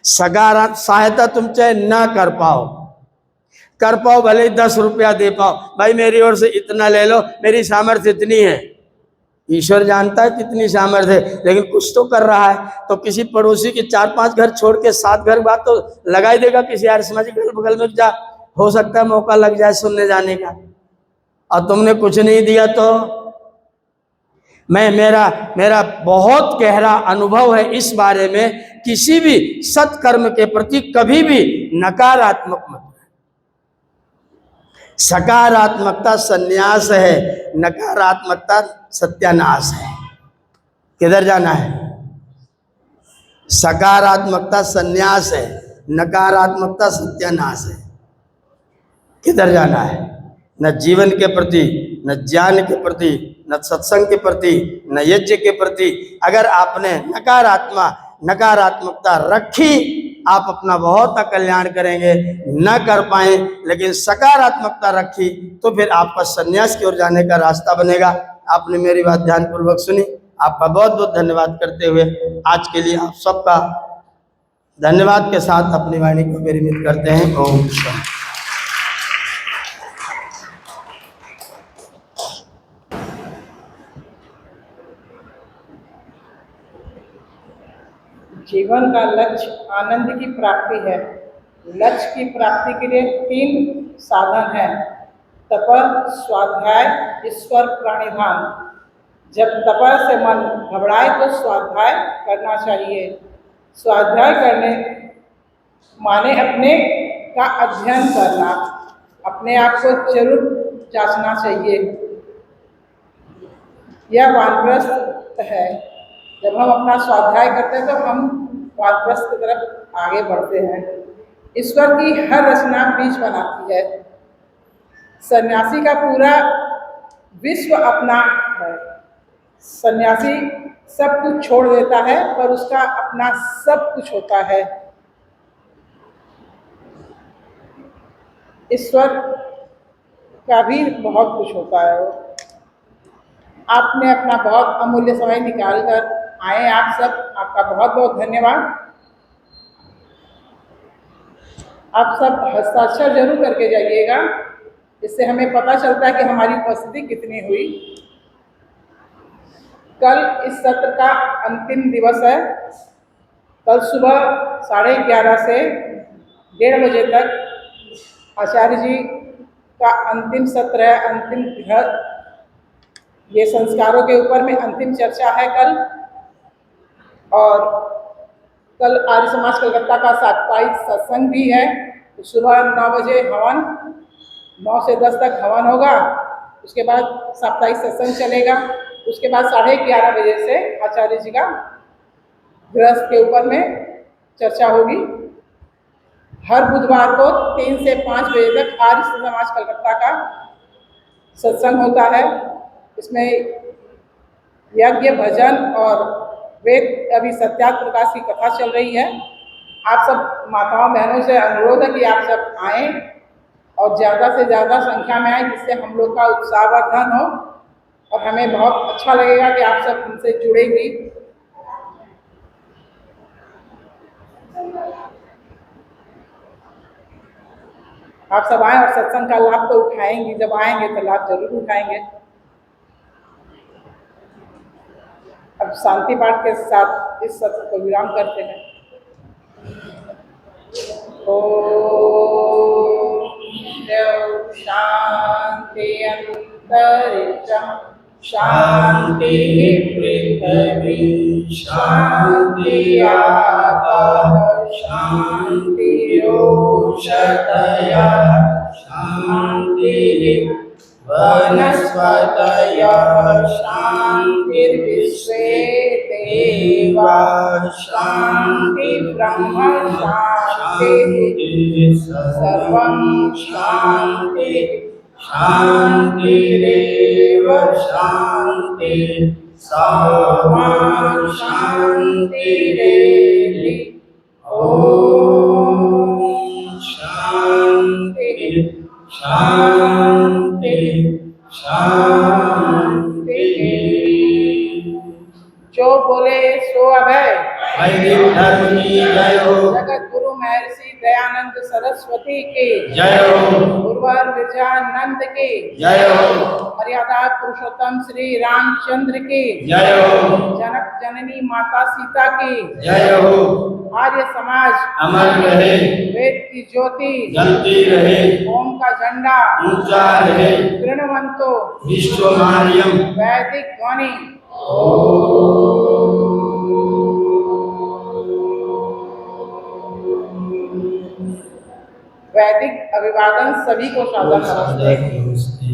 सकारात्मक सहायता तुम चाहे ना कर पाओ, भले ही 10 रुपया दे पाओ, भाई मेरी ओर से इतना ले लो, मेरी सामर्थ्य इतनी है। ईश्वर जानता है कितनी सामर्थ्य है, लेकिन कुछ तो कर रहा है। तो किसी पड़ोसी के 4-5 घर छोड़ के 7 घर बात तो लगा ही देगा, किसी आर्य समाजिक बगल में जा, हो सकता है मौका लग जाए सुनने जाने का, और तुमने कुछ नहीं दिया। तो मेरा बहुत गहरा अनुभव है इस बारे में, किसी भी सत्कर्म के प्रति कभी भी नकारात्मक मत। सकारात्मकता संन्यास है, नकारात्मकता सत्यानाश है। किधर जाना है, सकारात्मकता संन्यास है, नकारात्मकता सत्यानाश है। किधर जाना है, न जीवन के प्रति, न ज्ञान के प्रति, न सत्संग के प्रति, न यज्ञ के प्रति। अगर आपने नकारात्मकता रखी, आप अपना बहुत कल्याण करेंगे। न कर पाए लेकिन सकारात्मकता रखी तो फिर आपका संन्यास की ओर जाने का रास्ता बनेगा। आपने मेरी बात ध्यानपूर्वक सुनी, आपका बहुत बहुत धन्यवाद करते हुए आज के लिए आप सबका धन्यवाद के साथ अपनी वाणी को विरमित करते हैं। ओम शांति। जीवन का लक्ष्य आनंद की प्राप्ति है। लक्ष्य की प्राप्ति के लिए 3 साधन हैं: तप, स्वाध्याय, ईश्वर प्रणिधान। जब तप से मन घबराए तो स्वाध्याय करना चाहिए। स्वाध्याय करने माने अपने का अध्ययन करना, अपने आप को जरूर जांचना चाहिए। यह वानप्रस्थ है। जब हम अपना स्वाध्याय करते हैं तो हम वानप्रस्थ की तरफ आगे बढ़ते हैं। ईश्वर की हर रचना बीज बनाती है। सन्यासी का पूरा विश्व अपना है। सन्यासी सब कुछ छोड़ देता है, पर उसका अपना सब कुछ होता है। ईश्वर का भी बहुत कुछ होता है। वो आपने अपना बहुत अमूल्य समय निकाल कर आए आप सब, आपका बहुत बहुत धन्यवाद। आप सब हस्ताक्षर जरूर करके जाइएगा, इससे हमें पता चलता है कि हमारी उपस्थिति कितनी हुई। कल इस सत्र का अंतिम दिवस है। कल सुबह 11:30 से 1:30 बजे तक आचार्य जी का अंतिम सत्र है, अंतिम घर। ये संस्कारों के ऊपर में अंतिम चर्चा है कल। और कल आर्य समाज कलकत्ता का साप्ताहिक सत्संग भी है। तो सुबह 9 बजे हवन, 9 से 10 तक हवन होगा। उसके बाद साप्ताहिक सत्संग चलेगा। उसके बाद 11:30 बजे से आचार्य जी का गृहस्थ के ऊपर में चर्चा होगी। हर बुधवार को 3 से 5 बजे तक आर्य समाज कलकत्ता का सत्संग होता है। इसमें यज्ञ, भजन और वेद अभी सत्यार्थ प्रकाश की कथा चल रही है। आप सब माताओं बहनों से अनुरोध है कि आप सब आएँ और ज़्यादा से ज़्यादा संख्या में आएँ, जिससे हम लोग का उत्साहवर्धन हो और हमें बहुत अच्छा लगेगा कि आप सब हमसे जुड़ेंगी। आप सब आएँ और सत्संग का लाभ तो उठाएंगे, जब आएंगे तो लाभ जरूर उठाएंगे। अब शांति पाठ के साथ इस सत्र को विराम करते हैं। ओम शांति अंतरिक्षं शांति पृथ्वी शांति आपः शांति ओषधयः शांति वनस्पतयः शांतिर्विश्वे देवाः शांति ब्रह्म शांति सर्वं शांति शांतिरेव शांति सर्वं शांतिरेधि। ओम शांति शांति शांति। जो बोले सो अभय। वैदिक धर्म की जय हो। जगत गुरु महर्षि दयानंद सरस्वती की जय हो। गुरुवर विजयानंद की जय हो। मर्यादा पुरुषोत्तम श्री रामचंद्र की जय हो। जनक जननी माता सीता की जय हो। आर्य समाज अमर रहे। वेद की ज्योति जलती रहे। ओम का झंडा ऊंचा रहे। गृणवंतो विश्वमान्यम। वैदिक ध्वनि। वैदिक अभिवादन सभी को सादर नमस्ते।